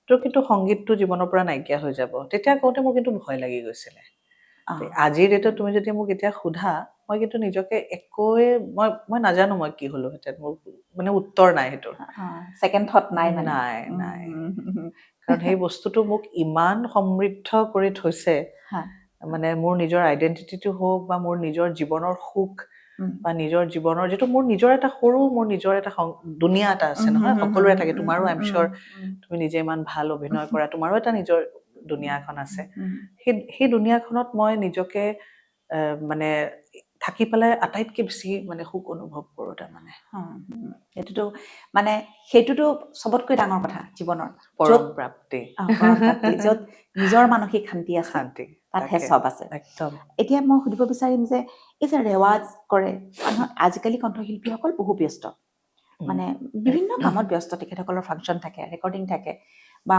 তোৰ কিন্তু সংগীতটো জীৱনৰ পৰা নাইকিয়া হৈ যাব তেতিয়া কওঁতে মোৰ কিন্তু ভয় লাগি গৈছিলে আজিৰ ডেটত তুমি যদি মোক এতিয়া সোধা মই কিন্তু নিজকে একোৱে মই নাজানো মই কি হ'লোহেঁতেন মোৰ মানে উত্তৰ নাই সেইটো ছেকেণ্ড থট নাই নাই কাৰণ সেই বস্তুটো মোক ইমান সমৃদ্ধ কৰি থৈছে মানে মোৰ নিজৰ আইডেণ্টিটিটো হওক বা মোৰ নিজৰ জীৱনৰ সুখ বা নিজৰ জীৱনৰ যিটো মোৰ নিজৰ এটা সৰু মোৰ নিজৰ এটা দুনিয়া এটা আছে নহয় সকলোৰে থাকে তোমাৰো আই এম চিয়ৰ তুমি নিজে ইমান ভাল অভিনয় কৰা তোমাৰো এটা নিজৰ দুনিয়া এখন আছে সেই দুনিয়াখনত মই নিজকে মানে থাকি পেলাই আটাইতকৈ বেছি মানে সুখ অনুভৱ কৰোঁ তাৰমানে সেইটোতো চবতকৈ ডাঙৰ কথা জীৱনৰ পৰম প্ৰাপ্তি য'ত নিজৰ মানসিক শান্তি আছে তাতহে চব আছে এতিয়া মই সুধিব বিচাৰিম যে এই যে ৰেৱাজ কৰে আজিকালি কণ্ঠশিল্পীসকল বহু ব্যস্ত মানে বিভিন্ন কামত ব্যস্ত তেখেতসকলৰ ফাংচন থাকে ৰেকৰ্ডিং থাকে বা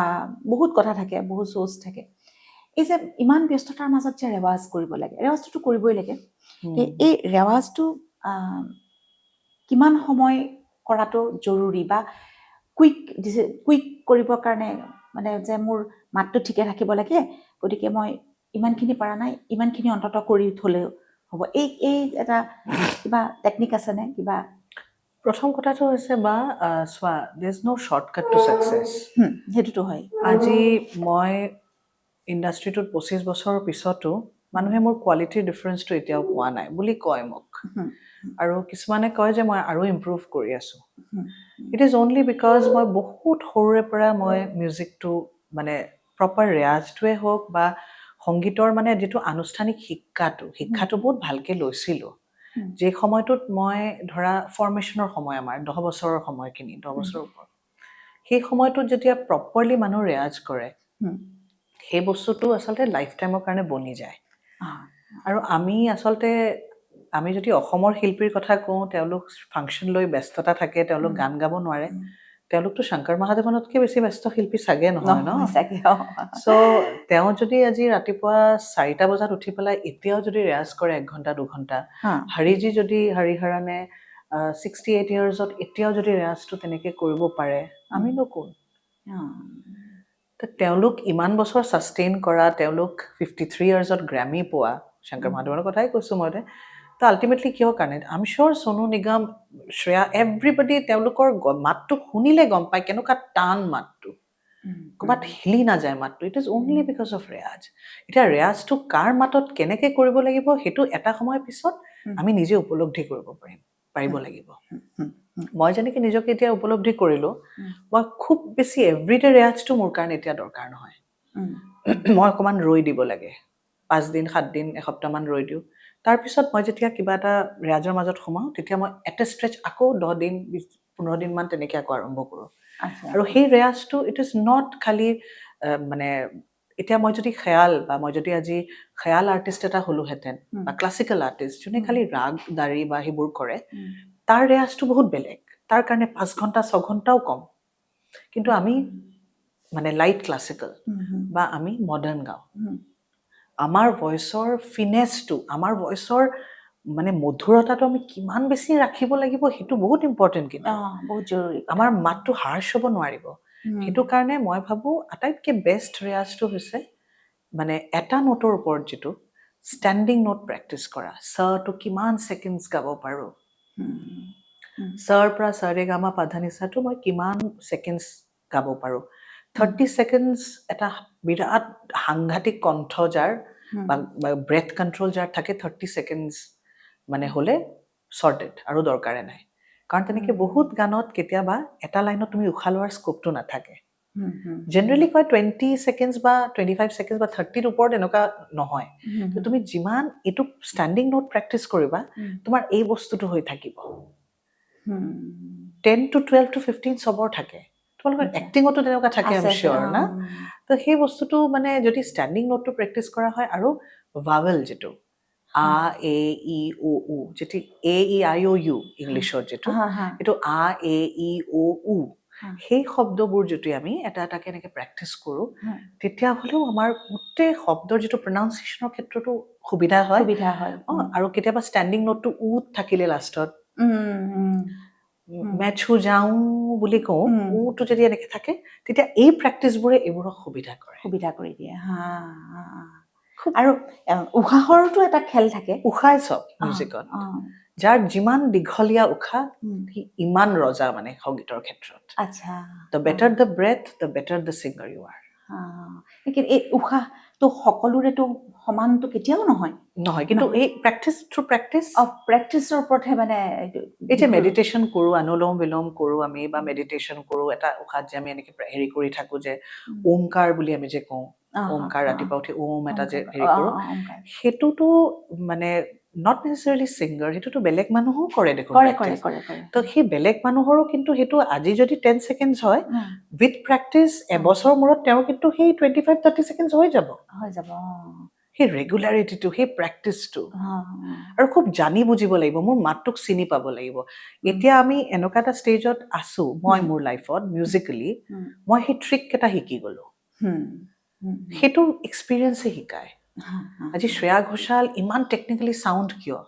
বহুত কথা থাকে বহুত শ্ব'জ থাকে এই যে ইমান ব্যস্ততাৰ মাজত যে ৰেৱাজ কৰিব লাগে ৰেৱাজটোতো কৰিবই লাগে এই ৰেৱাজটো কিমান সময় কৰাটো জৰুৰী বা কুইক কৰিবৰ কাৰণে মানে যে মোৰ মাতটো ঠিকে থাকিব লাগে গতিকে মই ইমানখিনি পৰা নাই ইমানখিনি অন্তত কৰি থ'লেও হ'ব এই এটা কিবা টেকনিক আছেনে কিবা প্ৰথম কথাটো হৈছে বা চোৱা there is no' shortcut to success সেইটোতো হয় আজি মই ইণ্ডাষ্ট্ৰিটোত 25 বছৰৰ পিছতো মানুহে মোৰ কোৱালিটিৰ ডিফাৰেঞ্চটো এতিয়াও পোৱা নাই বুলি কয় মোক আৰু কিছুমানে কয় যে মই আৰু ইম্প্ৰুভ কৰি আছোঁ ইট ইজ অনলি বিকজ মই বহুত সৰুৰে পৰা মই মিউজিকটো মানে প্ৰপাৰ ৰেৱাজটোৱে হওক বা সংগীতৰ মানে যিটো আনুষ্ঠানিক শিক্ষাটো বহুত ভালকৈ লৈছিলোঁ যে সময়টোত মই ধৰা ফৰ্মেশ্যনৰ সময় আমাৰ 10 বছৰৰ সময়খিনি 10 বছৰৰ ওপৰত সেই সময়টোত যেতিয়া প্ৰপাৰলি মানুহ ৰেৱাজ কৰে সেই বস্তুটো আচলতে লাইফ টাইমৰ কাৰণে বনি যায় আৰু আমি যদি অসমৰ শিল্পীৰ কথা কওঁ তেওঁলোক ফাংচন লৈ ব্যস্ততা থাকে তেওঁলোক গান গাব নোৱাৰে তেওঁলোকতো শংকৰ মহাদেৱনতকৈ বেছি ব্যস্ত শিল্পী চাগে নহয় ন চ' তেওঁ যদি আজি ৰাতিপুৱা 4টা বজাত উঠি পেলাই এতিয়াও যদি ৰেৱাজ কৰে 1 ঘণ্টা 2 ঘণ্টা হৰিজী যদি হৰিহৰণে 68 ইয়াৰ্ছত এতিয়াও যদি ৰেৱাজটো তেনেকৈ কৰিব পাৰে আমিনো কোন তেওঁলোক ইমান বছৰ ছাষ্টেইন কৰা তেওঁলোক 53 ইয়াৰ্ছত গ্ৰেমি পোৱা শংকৰ মহাদেৱনৰ কথাই কৈছোঁ মই তো আল্টিমেটলি কিহৰ কাৰণে I am sure Sonu Nigam Shreya everybody তেওঁলোকৰ মাতটো শুনিলে গম পায় কেনেকুৱা টান মাতটো ক'ৰবাত হিলি নাযায় মাতটো it is only because of riyaz এতিয়া ৰেৱাজটো কাৰ মাতত কেনেকৈ কৰিব লাগিব সেইটো এটা সময়ৰ পিছত আমি নিজে উপলব্ধি কৰিব পাৰিব লাগিব মই যেনেকৈ নিজকে এতিয়া উপলব্ধি কৰিলোঁ মই খুব বেছি এভৰিডে ৰেৱাজটো মোৰ কাৰণে এতিয়া দৰকাৰ নহয় মই অকণমান ৰৈ দিব লাগে 5 দিন 7 দিন এসপ্তাহমান ৰৈ দিওঁ তাৰপিছত মই যেতিয়া কিবা এটা ৰেৱাজৰ মাজত সোমাওঁ তেতিয়া মই এটা ষ্ট্ৰেচ আকৌ 10 দিন 15 দিনমান তেনেকৈ আকৌ আৰম্ভ কৰোঁ আৰু সেই ৰেৱাজটো ইট ইজ নট খালি মানে এতিয়া মই যদি আজি খেয়াল আৰ্টিষ্ট এটা হ'লোহেঁতেন বা ক্লাছিকেল আৰ্টিষ্ট যোনে খালি ৰাগ দাৰি বা সেইবোৰ কৰে তাৰ ৰেৱাজটো বহুত বেলেগ তাৰ কাৰণে 5 ঘণ্টা 6 ঘণ্টাও কম কিন্তু আমি মানে লাইট ক্লাছিকেল বা আমি মডাৰ্ণ গাওঁ আমাৰ ভইচৰ ফিনেছটো আমাৰ ভইচৰ মানে মধুৰতাটো আমি কিমান বেছি ৰাখিব লাগিব সেইটো বহুত ইম্পৰ্টেণ্ট কিন্তু বহুত জৰুৰী আমাৰ মাতটো হাৰ্চ হ'ব নোৱাৰিব সেইটো কাৰণে মই ভাবোঁ আটাইতকৈ বেষ্ট ৰেৱাজটো হৈছে মানে এটা নোটৰ ওপৰত যিটো ষ্টেণ্ডিং নোট প্ৰেক্টিছ কৰা চাটো কিমান ছেকেণ্ডছ গাব পাৰোঁ চাৰ পৰা চাৰে গামা পাধানিচাটো মই কিমান ছেকেণ্ডছ গাব পাৰোঁ 30 ছেকেণ্ডছ এটা বিৰাট সাংঘাতিক কণ্ঠ যাৰ বা ব্ৰেথ কণ্ট্ৰল যাৰ থাকে 30 ছেকেণ্ডছ মানে হ'লে শ্বৰ্টেড আৰু দৰকাৰে নাই কাৰণ তেনেকৈ বহুত গানত কেতিয়াবা এটা লাইনত তুমি উশাহ লোৱাৰ স্কোপটো নাথাকে জেনেৰেলি কয় 20 ছেকেণ্ডছ বা 25 ছেকেণ্ডছ বা 30ৰ ওপৰত এনেকুৱা নহয় তুমি যিমান এইটো ষ্টেণ্ডিং নোট প্ৰেক্টিছ কৰিবা তোমাৰ এই বস্তুটো হৈ থাকিব 10 to 12 to 15 চবৰ থাকে তোমালোকৰ আচ্ছা। এক্টিঙতো তেনেকুৱা থাকে আই এম চিয়'ৰ না উম, তো সেই বস্তুটো মানে যদি ষ্টেণ্ডিং নোটটো প্ৰেক্টিচ কৰা হয় আৰু ভাৱেল যিটো আ এ ই ও উ যেটি এ ই আই অ' ইউ ইংলিছত যিটো হা, হা, এইটো আ এ ই অ' উ হা, সেই শব্দবোৰ যদি আমি এটা এটাকে এনেকৈ প্ৰেক্টিচ কৰোঁ হা। তেতিয়াহ'লেও আমাৰ গোটেই শব্দৰ যিটো প্ৰনাউন্সিয়েশ্যনৰ ক্ষেত্ৰতো সুবিধা হয় সুবিধা হয় আৰু কেতিয়াবা ষ্টেণ্ডিং নোটটো উত থাকিলে লাষ্টত উম, মেচু যাওঁ বুলি কওঁ উটো যদি এনেকৈ থাকে তেতিয়া এই প্ৰেক্টিচবোৰে এইবোৰক সুবিধা কৰি দিয়ে হা আৰু উশাহৰতো এটা খেল থাকে উশাই চব মিউজিকত যাৰ যিমান দীঘলীয়া উশাহ সি ইমান ৰজা মানে সংগীতৰ ক্ষেত্ৰত আচ্ছা the better the breath the better the singer you are এই উশাহটো সকলোৰেতো সমানটো কেতিয়াও নহয় কিন্তু এই প্ৰেক্টিচ থ্ৰু প্ৰেক্টিচ প্ৰেক্টিচৰ ওপৰতহে মানে এই যে মেডিটেশ্যন কৰোঁ অনুলোম বিলোম কৰোঁ আমি বা মেডিটেশ্যন কৰোঁ এটা উশাহত যে আমি এনেকৈ হেৰি কৰি থাকোঁ যে ওমকাৰ বুলি আমি যে কওঁ ওমকাৰ ৰাতিপুৱা উঠি ওম এটা যে হেৰি কৰোঁ সেইটোতো মানে নট নেচেচাৰিলি ছিংগাৰ সেইটোতো বেলেগ মানুহো কৰে দেখোন তো সেই বেলেগ মানুহৰো কিন্তু সেইটো আজি যদি 10 ছেকেণ্ডছ হয় উইথ প্ৰেক্টিচ এবছৰ মূৰত তেওঁৰ কিন্তু সেই 25-30 ছেকেণ্ডছ হৈ যাব সেই ৰেগুলাৰিটিটো সেই প্ৰেক্টিচটো আৰু খুব জানি বুজিব লাগিব মোৰ মাতটোক চিনি পাব লাগিব এতিয়া আমি এনেকুৱা এটা ষ্টেজত আছোঁ মই মোৰ লাইফত মিউজিকেলি মই সেই ট্ৰিক এটা শিকি গ'লোঁ সেইটো এক্সপিৰিয়েঞ্চে শিকায় আজি শ্ৰেয়া ঘোষাল ইমান টেকনিকেলি চাউণ্ড কিয়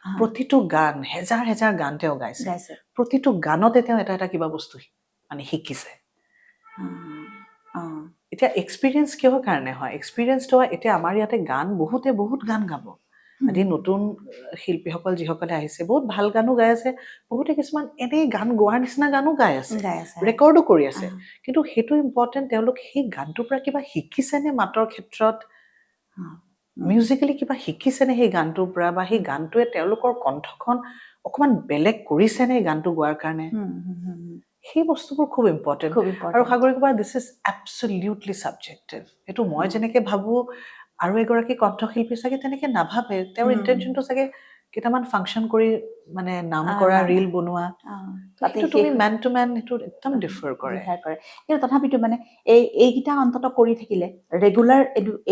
প্ৰতিটো গান হেজাৰ হেজাৰ গান তেওঁ গাইছে প্ৰতিটো গানতে তেওঁ এটা এটা কিবা বস্তু মানে শিকিছে এতিয়া এক্সপিৰিয়েঞ্চ কিহৰ কাৰণে হয় এক্সপিৰিয়েঞ্চটো হয় এতিয়া আমাৰ ইয়াতে গান বহুত গান গাব আজি নতুন শিল্পীসকল যিসকলে আহিছে বহুত ভাল গানো গাই আছে বহুতে কিছুমান এনেই গান গোৱাৰ নিচিনা গানো গাই আছে ৰেকৰ্ডো কৰি আছে কিন্তু সেইটো ইম্পৰ্টেণ্ট তেওঁলোক সেই গানটোৰ পৰা কিবা শিকিছেনে মাতৰ ক্ষেত্ৰত মিউজিকেলি কিবা শিকিছেনে সেই গানটোৰ পৰা বা সেই গানটোৱে তেওঁলোকৰ কণ্ঠখন অকণমান বেলেগ কৰিছেনে এই গানটো গোৱাৰ কাৰণে সেই বস্তুবোৰ খুব ইম্পৰ্টেণ্ট আৰু সাগৰিকা বা দিছ ইজ এবছলিউটলি ছাবজেক্টিভ এইটো মই যেনেকৈ ভাবোঁ আৰু এগৰাকী কণ্ঠশিল্পী চাগে তেনেকৈ নাভাবে তেওঁৰ ইণ্টেনশ্যনটো চাগে কেইটামান ফাংচন কৰি মানে নাম কৰা ৰীল বনোৱা সেইটো তুমি মেন টু মেন সেইটো একদম ডিফাৰ কৰে কিন্তু তথাপিতো মানে এইকেইটা অন্তত কৰি থাকিলে ৰেগুলাৰ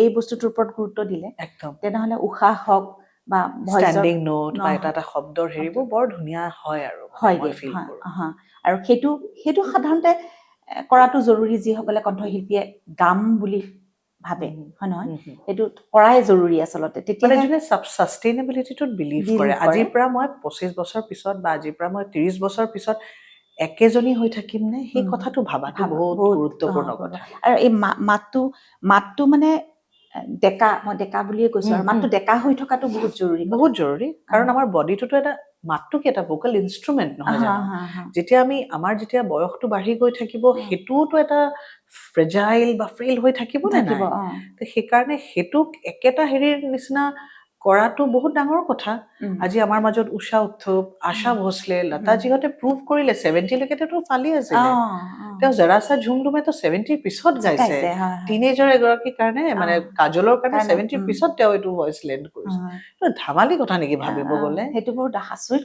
এই বস্তুটোৰ ওপৰত গুৰুত্ব দিলে একদম তেনেহ'লে উশাহ হওক বা ষ্টেণ্ডিং নোট বা এটা এটা শব্দৰ হেৰিবোৰ বৰ ধুনীয়া হয় আৰু মই ফিল কৰোঁ আৰু সেইটো সাধাৰণতে কৰাটো জৰুৰী যিসকলে কণ্ঠশিল্পীয়ে গাম বুলি ভাবে হয় নহয় সেইটো কৰাই জৰুৰী আচলতে তেতিয়া যোনে ছাষ্টেইনেবিলিটিটোত বিলিভ কৰে আজিৰ পৰা মই 25 বছৰ পিছত বা আজিৰ পৰা মই 30 বছৰ পিছত একেজনী হৈ থাকিম নে সেই কথাটো ভাবাটো বহুত গুৰুত্বপূৰ্ণ কথা আৰু এই মাতটো মানে মই ডেকা বুলিয়ে কৈছো আৰু মাতটো ডেকা হৈ থকাটো বহুত জৰুৰী কাৰণ আমাৰ বডিটোতো এটা মাতটো কি এটা ভোকেল ইনষ্ট্ৰুমেণ্ট নহয় জানো যেতিয়া আমাৰ যেতিয়া বয়সটো বাঢ়ি গৈ থাকিব সেইটোওতো এটা ফ্ৰেজাইল বা ফ্ৰেইল হৈ থাকিব নে নাই সেইকাৰণে সেইটোক একেটা হেৰিৰ নিচিনা কৰাটো বহুত ডাঙৰ কথা আজি আমাৰ মাজত উষা উত্থুপ আশা ভোসলে লতাজিহঁতে প্ৰুভ কৰিলে 70লৈকেতো ফালি আছিলে তেওঁ জৰা সা ঝুমঝুমেতো 70ৰ পিছত গাইছে টিনেজাৰ এগৰাকীৰ কাৰণে মানে কাজলৰ কাৰণে 70ৰ পিছত তেওঁ এইটো ভইচ লেণ্ড কৰিছে ধেমালি কথা নেকি ভাবিব গ'লে সেইটো বহুত আচৰিত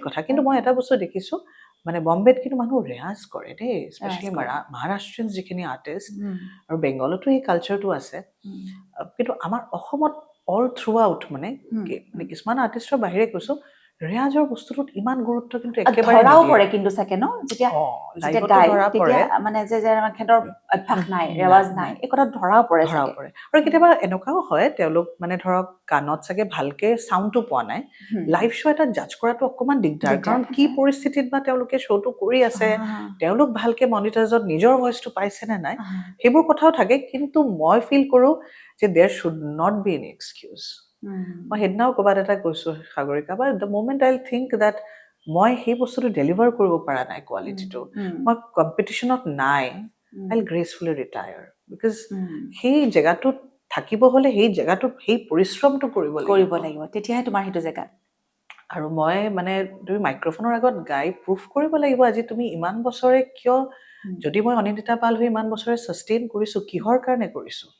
কথা কিন্তু মই এটা বস্তু দেখিছোঁ মানে বম্বেত কিন্তু মানুহ ৰেৱাজ কৰে দেই স্পেচিয়েলি মহাৰাষ্ট্ৰিয়ান যিখিনি আৰ্টিষ্ট আৰু বেংগলতো এই কালচাৰটো আছে কিন্তু আমাৰ অসমত অল থ্ৰু আউট মানে কিছুমান আৰ্টিষ্টৰ বাহিৰে কৈছোঁ ৰেৱাজৰ বস্তুটোত ইমান গুৰুত্ব কিন্তু একেবাৰে ধৰাও পৰে কিন্তু চাগে ন যেতিয়া ধৰা পৰে মানে যে সিহঁতৰ অভ্যাস নাই ৰেৱাজ নাই এই কথা ধৰাও পৰে আৰু কেতিয়াবা এনেকুৱাও হয় তেওঁলোক মানে ধৰক গানত চাগে ভালকে চাউণ্ডটো পোৱা নাই লাইভ শ্ব' এটা জাজ কৰাটো অকণমান দিগদাৰ কাৰণ কি পৰিস্থিতিত বা তেওঁলোকে শ্ব'টো কৰি আছে তেওঁলোক ভালকে মনিটাৰজত নিজৰ ভইচটো পাইছেনে নাই সেইবোৰ কথাও থাকে কিন্তু মই ফিল কৰোঁ যে দেৰ should not be any excuse মই সেইদিনাও ক'ৰবাত এটা কৈছোঁ সাগৰিকা বা the moment I think that মই সেই বস্তুটো ডেলিভাৰ কৰিব পৰা নাই কোৱালিটিটো মই কম্পিটিশ্যনত নাই আই গ্ৰেচফুলি ৰিটায়াৰ বিকজ সেই জেগাটোত থাকিব হ'লে সেই জেগাটোত সেই পৰিশ্ৰমটো কৰিব লাগিব তেতিয়াহে তোমাৰ সেইটো জেগা আৰু মই মানে তুমি মাইক্ৰফোনৰ আগত গাই প্ৰুফ কৰিব লাগিব আজি তুমি ইমান বছৰে কিয় যদি মই অনিন্দিতা পাল হৈ ইমান বছৰে ছাষ্টেইন কৰিছোঁ কিহৰ কাৰণে কৰিছোঁ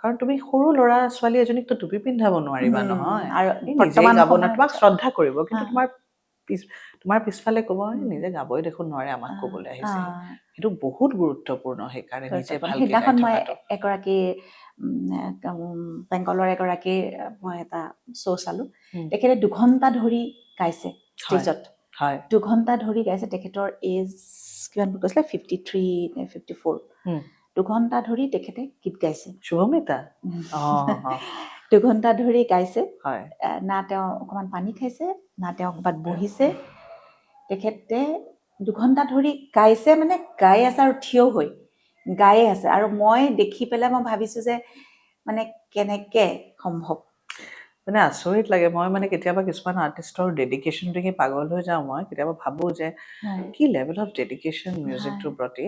কাৰণ তুমি সৰু ল'ৰা ছোৱালী এজনীকতো টুপি পিন্ধাব নোৱাৰিবা নহয় আৰু নিজে গাব না তোমাক শ্ৰদ্ধা কৰিব কিন্তু তোমাৰ তোমাৰ পিছফালে ক'ব নিজে গাবই দেখোন নোৱাৰে আমাক ক'বলৈ আহিছে সেইটো বহুত গুৰুত্বপূৰ্ণ সেইকাৰণে নিজে ভালকে গাই সেইদিনাখন মই থকাটো এগৰাকী বেংগলৰ এগৰাকী মই এটা শ্ব' চালোঁ তেখেতে 2 ঘণ্টা ধৰি গাইছে ষ্টেজত হয় 2 ঘণ্টা ধৰি গাইছে তেখেতৰ এজ কিমান বুলি কৈছিলে 53 নে 54 2 ঘণ্টা ধৰি তেখেতে গীত গাইছে শুভমিতা 2 ঘণ্টা ধৰি গাইছে হয় না তেওঁ অকণমান পানী খাইছে না তেওঁ ক'ৰবাত বহিছে তেখেতে 2 ঘণ্টা ধৰি গাইছে মানে গাই আছে আৰু থিয় হৈ গায়ে আছে আৰু মই দেখি পেলাই মই ভাবিছোঁ যে মানে কেনেকে সম্ভৱ মানে আচৰিত লাগে মই মানে কেতিয়াবা কিছুমান আৰ্টিষ্টৰ ডেডিকেশ্যন দেখি পাগল হৈ যাওঁ মই কেতিয়াবা ভাবোঁ যে কি লেভেল অফ ডেডিকেশ্যন মিউজিকটোৰ প্ৰতি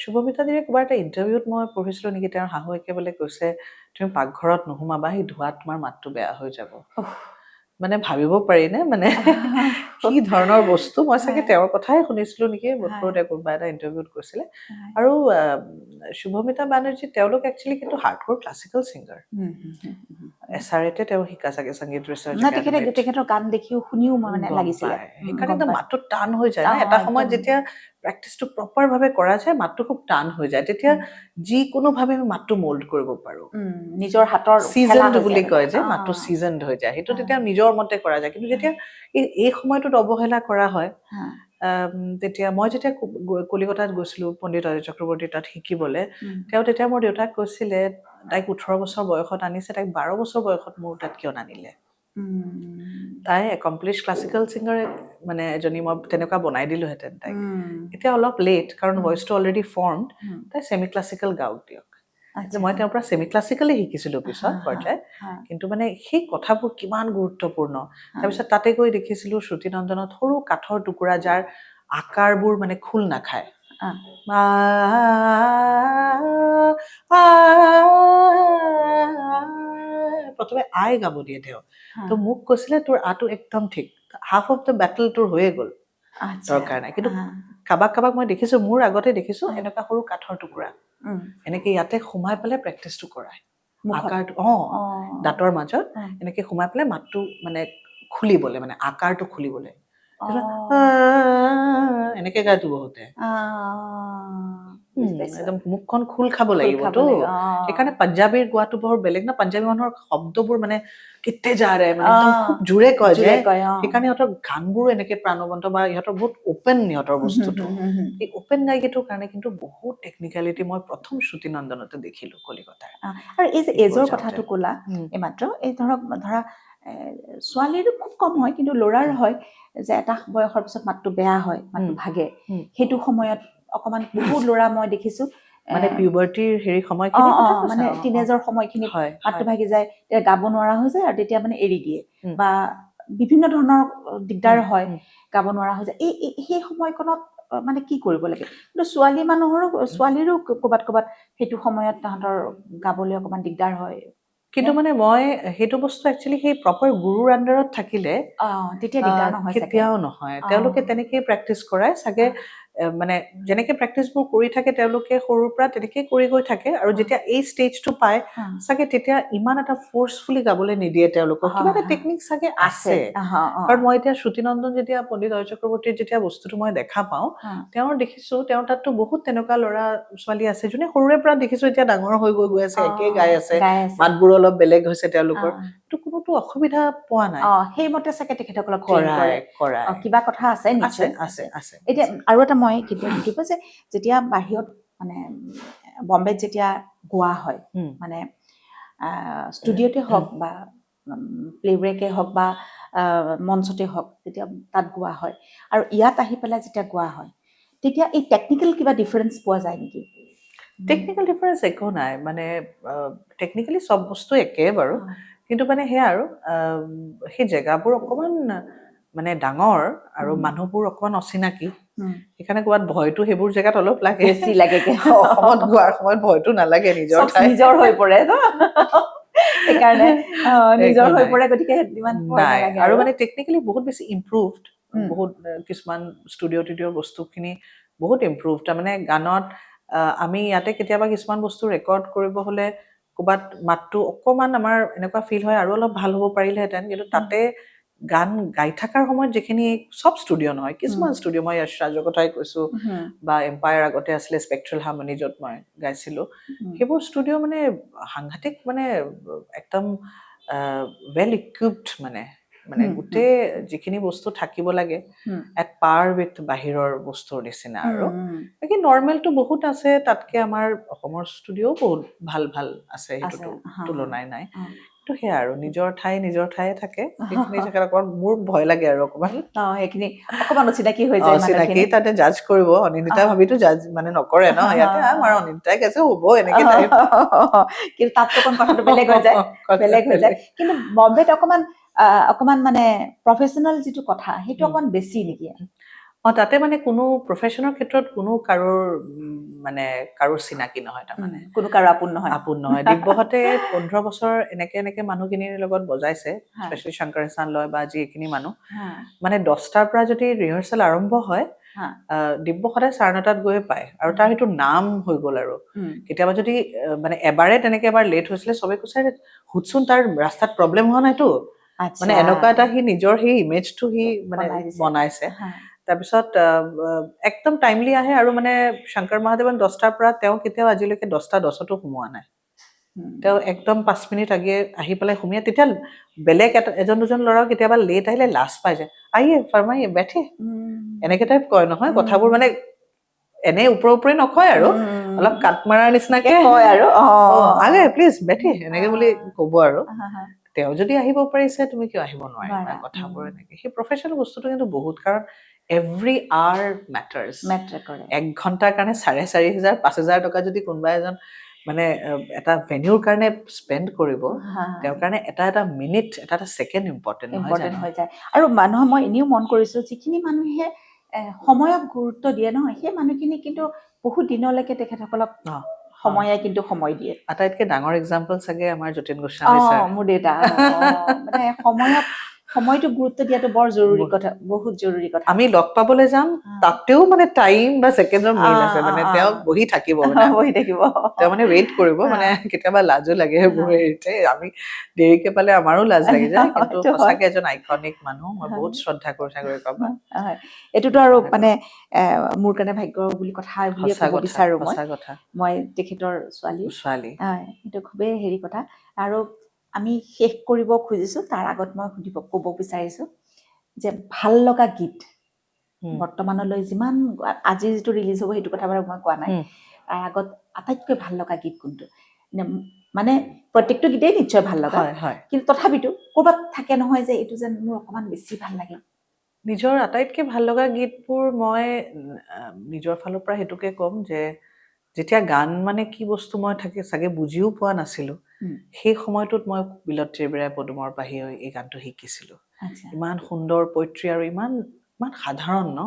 শুভমিতা দেৱীয়ে ক'ৰবাৰ এটা ইণ্টাৰভিউত মই পঢ়িছিলোঁ নেকি তেওঁৰ শাহুৱেকে বোলে কৈছে তুমি পাকঘৰত নোসোমাবা সেই ধোঁৱাত তোমাৰ মাতটো বেয়া হৈ যাব মানে ভাবিব পাৰি নে মানে কি ধৰণৰ বস্তু মই চাগে তেওঁৰ কথাই শুনিছিলোঁ নেকি বোধকৰোতে কোনোবা এটা ইণ্টাৰভিউত কৈছিলে আৰু শুভমিতা বেনাৰ্জী তেওঁলোক একচুৱেলি কিন্তু হাৰ্ডক'ৰ ক্লাছিকেল ছিংগাৰ SRAতে তেওঁ শিকা চাগে সংগীত ৰিচাৰ্চ তেখেতৰ গান দেখিও শুনিও মানে লাগিছিলে সেইকাৰণে একদম মাতটো টান হৈ যায় না এটা সময়ত যেতিয়া প্ৰেক্টিচটো প্ৰপাৰ ভাৱে কৰা যায় মাতটো খুব টান হৈ যায় তেতিয়া যিকোনোভাৱে আমি মাতটো মোল্ড কৰিব পাৰোঁ নিজৰ হাতৰ চিজনড বুলি কয় যে মাতটো চিজনড হৈ যায় সেইটো তেতিয়া নিজৰ মতে কৰা যায় কিন্তু যেতিয়া এই সময়টোত অৱহেলা কৰা হয় তেতিয়া মই যেতিয়া কলিকতাত গৈছিলোঁ পণ্ডিত অজয় চক্ৰৱৰ্তী তাত শিকিবলৈ তেওঁ তেতিয়া মোৰ দেউতাক কৈছিলে তাইক 18 বছৰ বয়সত আনিছে তাইক 12 বছৰ বয়সত মোৰ তাত কিয় নানিলে তাই একমপ্লিছ ক্লাছিকেল ছিংগাৰ মানে এজনী মই তেনেকুৱা বনাই দিলোহেঁতেন তাইক এতিয়া অলপ লেট কাৰণ ভইচটো অলৰেডি ফৰ্মড তাই ছেমি ক্লাছিকেল গাওক দিয়ক মই তেওঁৰ পৰা ছেমি ক্লাছিকেলেই শিকিছিলোঁ পিছত পৰ্যায় কিন্তু মানে সেই কথাবোৰ কিমান গুৰুত্বপূৰ্ণ তাৰপিছত তাতে গৈ দেখিছিলোঁ শ্ৰুতি নন্দনত সৰু কাঠৰ টুকুৰা যাৰ আকাৰবোৰ মানে খোল নাখায় প্ৰথমে আই গাব দিয়ে তেওঁ তো মোক কৈছিলে তোৰ আটো একদম ঠিক হাফ অফ দ্য বেটল তোৰ হৈয়ে গ'ল দৰকাৰ নাই কিন্তু কাবাক মই দেখিছোঁ মোৰ আগতে দেখিছোঁ এনেকুৱা সৰু কাঠৰ টুকুৰা এনেকে ইয়াতে সোমাই পেলাই প্ৰেক্টিচটো কৰায় আকাৰটো দাঁতৰ মাজত এনেকে সোমাই পেলাই মাতটো মানে খুলিবলে মানে আকাৰটো খুলিবলে এনেকে গাইতো বহুতে একদম মুখখন খোল খাব লাগিবতো সেইকাৰণে পাঞ্জাবীৰ গোৱাটো বৰ বেলেগ না পাঞ্জাবী মানুহৰ শব্দবোৰ মানে কেতে যা ৰে মানে একদম খুব জোৰে কয় যে সেইকাৰণে ইহঁতৰ গানবোৰো এনেকে প্ৰাণৱন্ত বা ইহঁতৰ বহুত অপেন ইহঁতৰ বস্তুটো এই অপেন গায়িকীটোৰ কাৰণে কিন্তু বহুত টেকনিকেলিটি মই প্ৰথম শ্ৰুতি নন্দনতে দেখিলোঁ কলিকতাৰ আৰু এই যে এজৰ কথাটো ক'লা এইমাত্ৰ এই ধৰা ছোৱালীৰ খুব কম হয় কিন্তু ল'ৰাৰ হয় যে এটা বয়সৰ পিছত মাতটো বেয়া হয় মাতটো ভাগে সেইটো সময়ত অকমান বহুত ল'ৰা মই দেখিছোঁ মানে পিউবাৰ্টিৰ হেৰি সময়খিনি মানে টিনেজৰ সময়খিনিত মাতটো ভাগি যায় তেতিয়া গাব নোৱাৰা হৈ যায় আৰু তেতিয়া মানে এৰি দিয়ে বা বিভিন্ন ধৰণৰ দিগদাৰ হয় গাব নোৱাৰা হৈ যায় সেই সময়কণত মানে কি কৰিব লাগে কিন্তু ছোৱালীৰো ক'ৰবাত সেইটো সময়ত তাহাঁতৰ গাবলৈ অকণমান দিগদাৰ হয় কিন্তু মানে মই সেইটো বস্তু একচুৱেলি সেই প্ৰপাৰ গুৰুৰ আণ্ডাৰত থাকিলে তেতিয়া দিগদাৰ নহয় কেতিয়াও নহয় তেওঁলোকে তেনেকেই প্ৰেক্টিচ কৰায় চাগে মানে যেনেকে প্ৰেক্টিচবোৰ কৰি থাকে তেওঁলোকে সৰুৰ পৰা তেনেকেই কৰি গৈ থাকে আৰু যেতিয়া এই ষ্টেজটো পায় চাগে তেতিয়া ইমান এটা ফ'ৰ্চফুলি গাবলৈ নিদিয়ে তেওঁলোকক কিবা এটা টেকনিক চাগে আছে কাৰণ মই এতিয়া শ্ৰুতি নন্দন যেতিয়া পণ্ডিত অজয় চক্ৰৱৰ্তীৰ যেতিয়া বস্তুটো মই দেখা পাওঁ তেওঁৰ দেখিছোঁ তেওঁৰ তাততো বহুত তেনেকুৱা ল'ৰা ছোৱালী আছে যোনে সৰুৰে পৰা দেখিছোঁ এতিয়া ডাঙৰ হৈ গৈ আছে একেই গাই আছে মাতবোৰ অলপ বেলেগ হৈছে তেওঁলোকৰ তো কোনোতো অসুবিধা পোৱা নাই সেইমতে চাগে তেখেতসকলক কৰাই কিবা কথা আছে নিশ্চয় আছে এতিয়া আৰু এটা মই কেতিয়াবা দেখিব যে যেতিয়া বাহিৰত মানে বম্বেত যেতিয়া গোৱা হয় মানে ষ্টুডিঅ'তে হওক বা প্লেব্ৰেকে হওক বা মঞ্চতে হওক যেতিয়া তাত গোৱা হয় আৰু ইয়াত আহি পেলাই যেতিয়া গোৱা হয় তেতিয়া এই টেকনিকেল কিবা ডিফাৰেঞ্চ পোৱা যায় নেকি টেকনিকেল ডিফাৰেঞ্চ একো নাই মানে টেকনিকেলি চব বস্তু একে বাৰু কিন্তু মানে সেয়া আৰু সেই জেগাবোৰ অকণমান মানে ডাঙৰ আৰু মানুহবোৰ অকণমান অচিনাকি সেইকাৰণে ক'ৰবাত ভয়টো সেইবোৰ জেগাত অলপ লাগে বেছি লাগে অসমত গোৱাৰ সময়ত ভয়টো নালাগে নিজৰ হৈ পৰে ন সেইকাৰণে নিজৰ হৈ পৰে গতিকে ইমান নাই আৰু মানে টেকনিকেলি বহুত বেছি ইম্প্ৰুভড বহুত কিছুমান ষ্টুডিঅ' বস্তুখিনি বহুত ইম্প্ৰুভ তাৰমানে গানত আমি ইয়াতে কেতিয়াবা কিছুমান বস্তু ৰেকৰ্ড কৰিব হ'লে ক'ৰবাত মাতটো অকণমান আমাৰ এনেকুৱা ফিল হয় আৰু অলপ ভাল হ'ব পাৰিলেহেঁতেন কিন্তু তাতে গান গাই থকাৰ সময়ত যিখিনি চব ষ্টুডিঅ' নহয় কিছুমান ষ্টুডিঅ' মই য়শ ৰাজৰ কথাই কৈছোঁ বা এম্পায়াৰ আগতে আছিলে স্পেক্ট্ৰেল হাৰ্মনি য'ত মই গাইছিলোঁ সেইবোৰ ষ্টুডিঅ' মানে সাংঘাতিক মানে একদম ৱেল ইকুইপড মানে গোটেই যিখিনি বস্তু থাকিব লাগে এট পাৰ উইথ বাহিৰৰ বস্তুৰ নিচিনা আৰু বাকী নৰ্মেলটো বহুত আছে তাতকে আমাৰ অসমৰ ষ্টুডিঅ'ও বহুত ভাল ভাল আছে সেইটোতো তুলনাই নাই কিন্তু সেয়া আৰু নিজৰ ঠায়ে থাকে সেইখিনি জেগাত অকণমান মোৰ ভয় লাগে আৰু অকণমান সেইখিনি অকণমান অচিনাকি হৈ যায় চিনাকি তাতে জাজ কৰিব অনিন্দিতা ভাবিতো জাজ মানে নকৰে ন ইয়াতে আমাৰ অনিন্দিতাই কৈছে হ'ব এনেকে টাইপ কিন্তু তাততো অকণ কথাটো বেলেগ হৈ যায় কিন্তু বম্বেত অকণমান মানে প্ৰফেচনেল যিটো কথা সেইটো অকণমান বেছি নেকি তাতে মানে কোনো প্ৰফেশ্যনৰ ক্ষেত্ৰত কোনো কাৰো চিনাকি নহয় তাৰমানে কোনো কাৰো আপোন নহয় দিব্যহঁতে 15 বছৰ এনেকে মানুহখিনিৰ লগত বজাইছে স্পেচিয়েলি শংকৰ এহছান লয় বা যিখিনি মানুহ মানে 10টাৰ পৰা যদি ৰিহাৰ্চেল আৰম্ভ হয় দিব্য সদায় 9:30 গৈ পায় আৰু তাৰ সেইটো নাম হৈ গ'ল আৰু কেতিয়াবা যদি মানে এবাৰে তেনেকে এবাৰ লেট হৈছিলে চবে কৈছে সুধচোন তাৰ ৰাস্তাত প্ৰব্লেম হোৱা নাইতো মানে এনেকুৱা এটা সি নিজৰ সেই ইমেজটো সি মানে বনাইছে তাৰপিছত একদম টাইমলি আহে আৰু মানে শংকৰ মহাদেৱন 10টাৰ পৰা তেওঁ কেতিয়াও আজিলৈকে 10:10তো সোমোৱা নাই তেওঁ একদম 5 মিনিট আগে আহি পেলাই সোমিয়া তেতিয়া বেলেগ এজন দুজন ল'ৰাও কেতিয়াবা লেট আহিলে লাজ পাই যায় আহিয়ে ফৰমাইয়ে বেঠে এনেকে টাইপ কয় নহয় কথাবোৰ মানে এনে ওপৰে নকয় আৰু অলপ কাট মাৰাৰ নিচিনাকে কয় আৰু আগে প্লিজ বেঠে এনেকে বুলি ক'ব আৰু তেওঁ যদি আহিব পাৰিছে তুমি কিয় আহিব নোৱাৰিবা কথাবোৰ এনেকে সেই প্ৰফেশ্যনেল বস্তুটো কিন্তু বহুত কাৰণ এভৰি আৱাৰ মেটাৰ্ছ কৰে 1 ঘণ্টাৰ কাৰণে 4,500 5,000 টকা যদি কোনোবা এজন মানে এটা ভেনিউৰ কাৰণে স্পেণ্ড কৰিব তেওঁৰ কাৰণে এটা মিনিট এটা ছেকেণ্ড ইম্পৰ্টেণ্ট হৈ যায় আৰু মানুহৰ মই এনেও মন কৰিছোঁ যিখিনি মানুহে সময়ক গুৰুত্ব দিয়ে নহয় সেই মানুহখিনি কিন্তু বহুত দিনলৈকে তেখেতসকলক সময় দিয়ে আটাইতকৈ ডাঙৰ এক্সাম্পল চাগে আমাৰ যতীন গোস্বামী ছাৰ মোৰ দেউতা মানে সময়টো গুৰুত্ব দিয়াটো বৰ জৰুৰী কথা বহুত জৰুৰী কথা আমি লগ পাবলৈ যাম তাতেও মানে টাইম বা ছেকেণ্ডৰ মিল আছে মানে তেওঁ বহি থাকিব তেওঁ মানে ৱেইট কৰিব মানে কেতিয়াবা লাজো লাগে আমি দেৰিকে পালে আমাৰো লাজ লাগি যায় কিন্তু সঁচাকে এজন আইকনিক মানুহ মই বহুত শ্ৰদ্ধা কৰো চাগৰি পাবা এইটোতো আৰু মানে মোৰ কাৰণে ভাগ্য বুলি কথা বুলিয়ে ক'ব বিচাৰো মই তেখেতৰ ছোৱালী সেইটো খুবেই হেৰি কথা আৰু আমি শেষ কৰিব খুজিছো তাৰ আগত মই ক'ব বিচাৰিছো যে ভাল লগা গীত বৰ্তমানলৈ যিমান আজি যিটো ৰিলিজ হ'ব সেইটো কথা বাৰু মই কোৱা নাই তাৰ আগত আটাইতকৈ ভাল লগা গীত কোনটো মানে প্ৰত্যেকটো গীতেই নিশ্চয় ভাল লগা কিন্তু তথাপিতো ক'ৰবাত থাকে নহয় যে এইটো যেন মোৰ অকণমান বেছি ভাল লাগে নিজৰ আটাইতকৈ ভাল লগা গীতবোৰ মই নিজৰ ফালৰ পৰা সেইটোকে ক'ম যে যেতিয়া গান মানে কি বস্তু মই চাগে বুজিও পোৱা নাছিলোঁ সেই সময়টোত মই বিলত্ৰী বেৰাই পদুমৰ পাহি এই গানটো শিকিছিলোঁ ইমান সুন্দৰ পয়ত্ৰী আৰু ইমান সাধাৰণ ন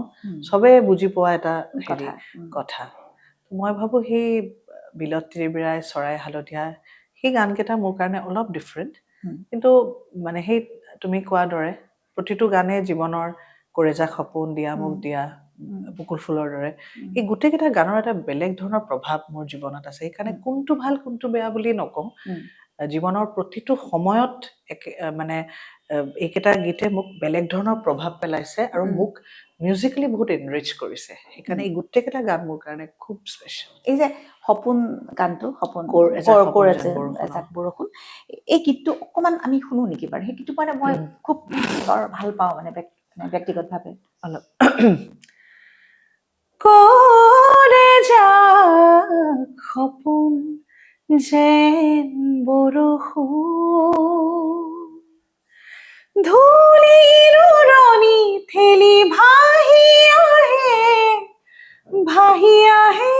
চবে বুজি পোৱা এটা কথা মই ভাবোঁ সেই বিলত্ৰী বেৰাই চৰাই হালধীয়া সেই গানকেইটা মোৰ কাৰণে অলপ ডিফাৰেণ্ট কিন্তু মানে সেই তুমি কোৱাৰ দৰে প্ৰতিটো গানে জীৱনৰ কৰেজা সপোন দিয়া মোক দিয়া বকুল ফুলৰ দৰে এই গোটেইকেইটা গানৰ এটা বেলেগ ধৰণৰ প্ৰভাৱ মোৰ জীৱনত আছে সেইকাৰণে কোনটো ভাল কোনটো বেয়া বুলি নকওঁ জীৱনৰ প্ৰতিটো সময়ত মানে এইকেইটা গীতে মোক বেলেগ ধৰণৰ প্ৰভাৱ পেলাইছে আৰু মোক মিউজিকেলি বহুত এনৰিচ কৰিছে সেইকাৰণে এই গোটেইকেইটা গান মোৰ কাৰণে খুব স্পেচিয়েল এই যে সপোন গানটো সপোন এজাক বৰষুণ এই গীতটো অকণমান আমি শুনো নেকি বাৰু সেই গীতটো মানে মই খুব ভাল পাওঁ মানে ব্যক্তিগতভাৱে অলপ কৰে যাক সপোন যেন বৰষুণ ধূলিৰ উৰণি ঠেলি ভাহি আহে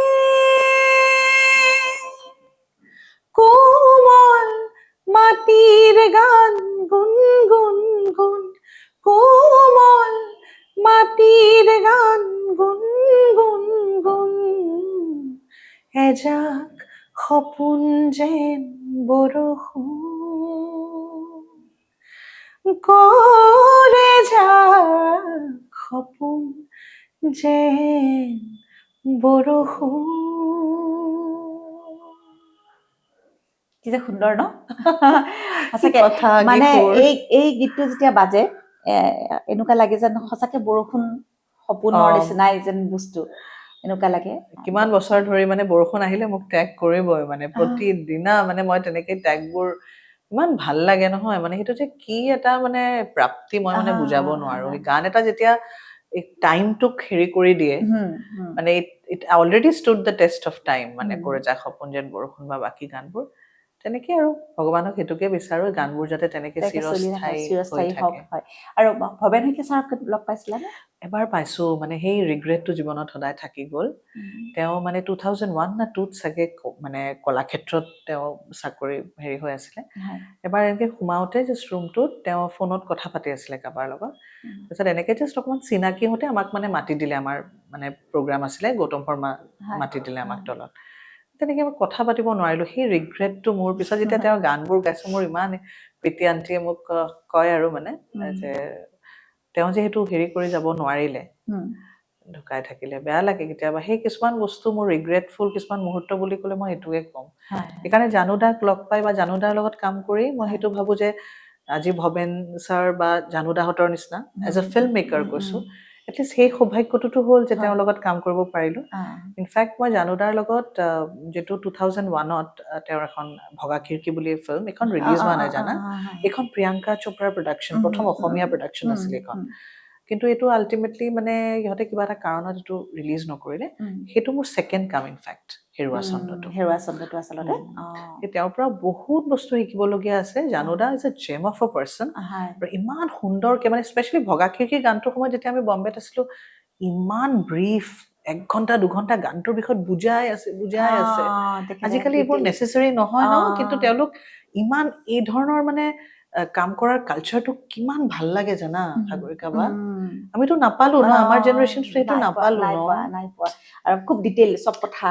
কোমল মাটিৰ গান গুণ গুণ গুণ কোমল মাটিৰ গান গুণ গুণ গুণ এজাক সপোন যেন বৰষুণ কৰে যাক সপোন যেন বৰষুণ কি যে সুন্দৰ ন সঁচাকে মানে এই গীতটো যেতিয়া বাজে এনেকুৱা লাগে যেন সঁচাকে বৰষুণ সপোনৰ নিচিনাই যেন বস্তু এনেকুৱা লাগে কিমান বছৰ ধৰি মানে বৰষুণ আহিলে মোক টেগ কৰিবই মানে প্ৰতিদিনা মানে মই তেনেকে টেগবোৰ ইমান ভাল লাগে নহয় মানে সেইটো যে কি এটা মানে প্ৰাপ্তি মই মানে বুজাব নোৱাৰো এই গান এটা যেতিয়া এই টাইমটোক হেৰি কৰি দিয়ে মানে it already stood the taste of time মানে কৰে যা সপোন যেন বৰষুণ বা বাকী গানবোৰ তেনেকে আৰু ভগৱানক সেইটোকে বিচাৰো গানবোৰ যাতে তেনেকে চিৰস্থায়ী হওক হয় আৰু ভৱেন শইকীয়া ছাৰক লগ পাইছিলানে এবাৰ পাইছো মানে সেই ৰিগ্ৰেটটো জীৱনত সদায় থাকি গ'ল তেওঁ মানে 2001 না 2ত চাগে মানে কলাক্ষেত্ৰত তেওঁ চাকৰি হেৰি হৈ আছিলে এবাৰ এনেকে সোমাওতে জাষ্ট ৰুমটোত তেওঁ ফোনত কথা পাতি আছিলে কাৰোবাৰ লগত তাৰপিছত এনেকে জাষ্ট অকণমান চিনাকি হওঁতে আমাক মানে মাতি দিলে আমাৰ মানে প্ৰগ্ৰাম আছিলে গৌতম শৰ্মা মাতি দিলে আমাক তলত তেনেকে মই কথা পাতিব নোৱাৰিলো সেই ৰিগ্ৰেটটো মোৰ পিছত যেতিয়া তেওঁৰ গানবোৰ গাইছো মোৰ ইমান প্ৰীতি আন্টিয়ে মোক কয় আৰু মানে যে তেওঁ যে সেইটো হেৰি কৰি যাব নোৱাৰিলে ঢুকাই থাকিলে বেয়া লাগে কেতিয়াবা সেই কিছুমান বস্তু মোৰ ৰিগ্ৰেটফুল কিছুমান মুহূৰ্ত বুলি ক'লে মই এইটোৱে ক'ম সেইকাৰণে জানুদাক লগ পাই বা জানুদাৰ লগত কাম কৰি মই সেইটো ভাবো যে আজি ভৱেন ছাৰ বা জানুদাহঁতৰ নিচিনা এজ এ ফিল্ম মেকাৰ কৈছো এটলিষ্ট সেই সৌভাগ্যটোতো হ'ল যে তেওঁৰ লগত কাম কৰিব পাৰিলো ইনফেক্ট মই জানুদাৰ লগত যিটো 2001ত তেওঁৰ এখন ভগা খিৰিকী বুলি ফিল্ম এখন ৰিলিজ হোৱা নাই জানা এইখন প্ৰিয়ংকা চোপ্ৰাৰ প্ৰডাকশ্যন প্ৰথম অসমীয়া প্ৰডাকশ্যন আছিলে এইখন কিন্তু এইটো আল্টিমেটলি মানে ইহঁতে কিবা এটা কাৰণত এইটো ৰিলিজ নকৰিলে সেইটো মোৰ ছেকেণ্ড কাম ইনফেক্ট হেৰুৱা চন্দ্ৰটো আচলতে তেওঁৰ পৰা বহুত বস্তু শিকিবলগীয়া আছে Januda is a gem of a person আৰু ইমান সুন্দৰকে মানে স্পেচিয়েলি ভগা খিৰিকী গানটোৰ সময়ত যেতিয়া আমি বম্বেত আছিলো ইমান ব্ৰিফ 1 ঘণ্টা 2 ঘণ্টা গানটোৰ বিষয়ত বুজাই আছে আজিকালি এইবোৰ নেচেচাৰী নহয় ন কিন্তু তেওঁলোক ইমান এই ধৰণৰ মানে কাম কৰাৰ কালচাৰটো কিমান ভাল লাগে জানা সাগৰিকা বা আমিতো নাপালো ন আমাৰ জেনাৰেশ্যন সেইটো নাপালো নাই পোৱা আৰু খুব ডিটেইল চব কথা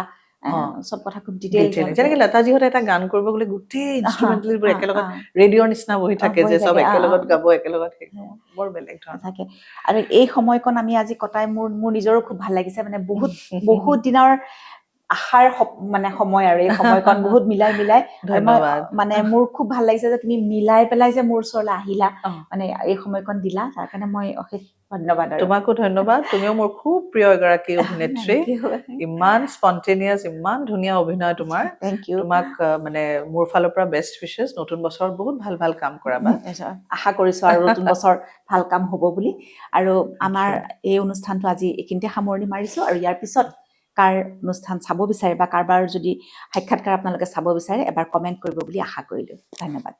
খুব ডিটেইল যেনেকে লতাজিহঁতে এটা গান কৰিব গ'লে গোটেই ইনষ্ট্ৰুমেণ্টেলবোৰ একেলগত ৰেডিঅ'ৰ নিচিনা বহি থাকে যে চব একেলগত গাব একেলগত বৰ বেলেগ ধৰণৰ থাকে আৰু এই সময়কণ আমি আজি কটাই মোৰ নিজৰো খুব ভাল লাগিছে মানে বহুত দিনৰ আশাৰ মানে সময় আৰু এই সময়কণ বহুত মিলাই মানে মোৰ খুব ভাল লাগিছে যে তুমি মিলাই পেলাই যে মোৰ ওচৰলৈ আহিলা মানে এই সময়কণ দিলা তাৰ কাৰণে মই অশেষ ধন্যবাদ আৰু তোমাকো ধন্যবাদ তুমিও মোৰ খুব প্ৰিয় এগৰাকী অভিনেত্ৰী ইমান স্পন্টেনিয়াছ ইমান ধুনীয়া অভিনয় তোমাৰ তোমাক মানে মোৰ ফালৰ পৰা বেষ্ট উইচেছ নতুন বছৰত বহুত ভাল ভাল কাম কৰাবা আশা কৰিছো আৰু নতুন বছৰ ভাল কাম হ'ব বুলি আৰু আমাৰ এই অনুষ্ঠানটো আজি এইখিনিতে সামৰণি মাৰিছো আৰু ইয়াৰ পিছত কাৰ অনুষ্ঠান চাব বিচাৰে বা কাৰোবাৰ যদি সাক্ষাৎকাৰ আপোনালোকে চাব বিচাৰে এবাৰ কমেণ্ট কৰিব বুলি আশা কৰিলো ধন্যবাদ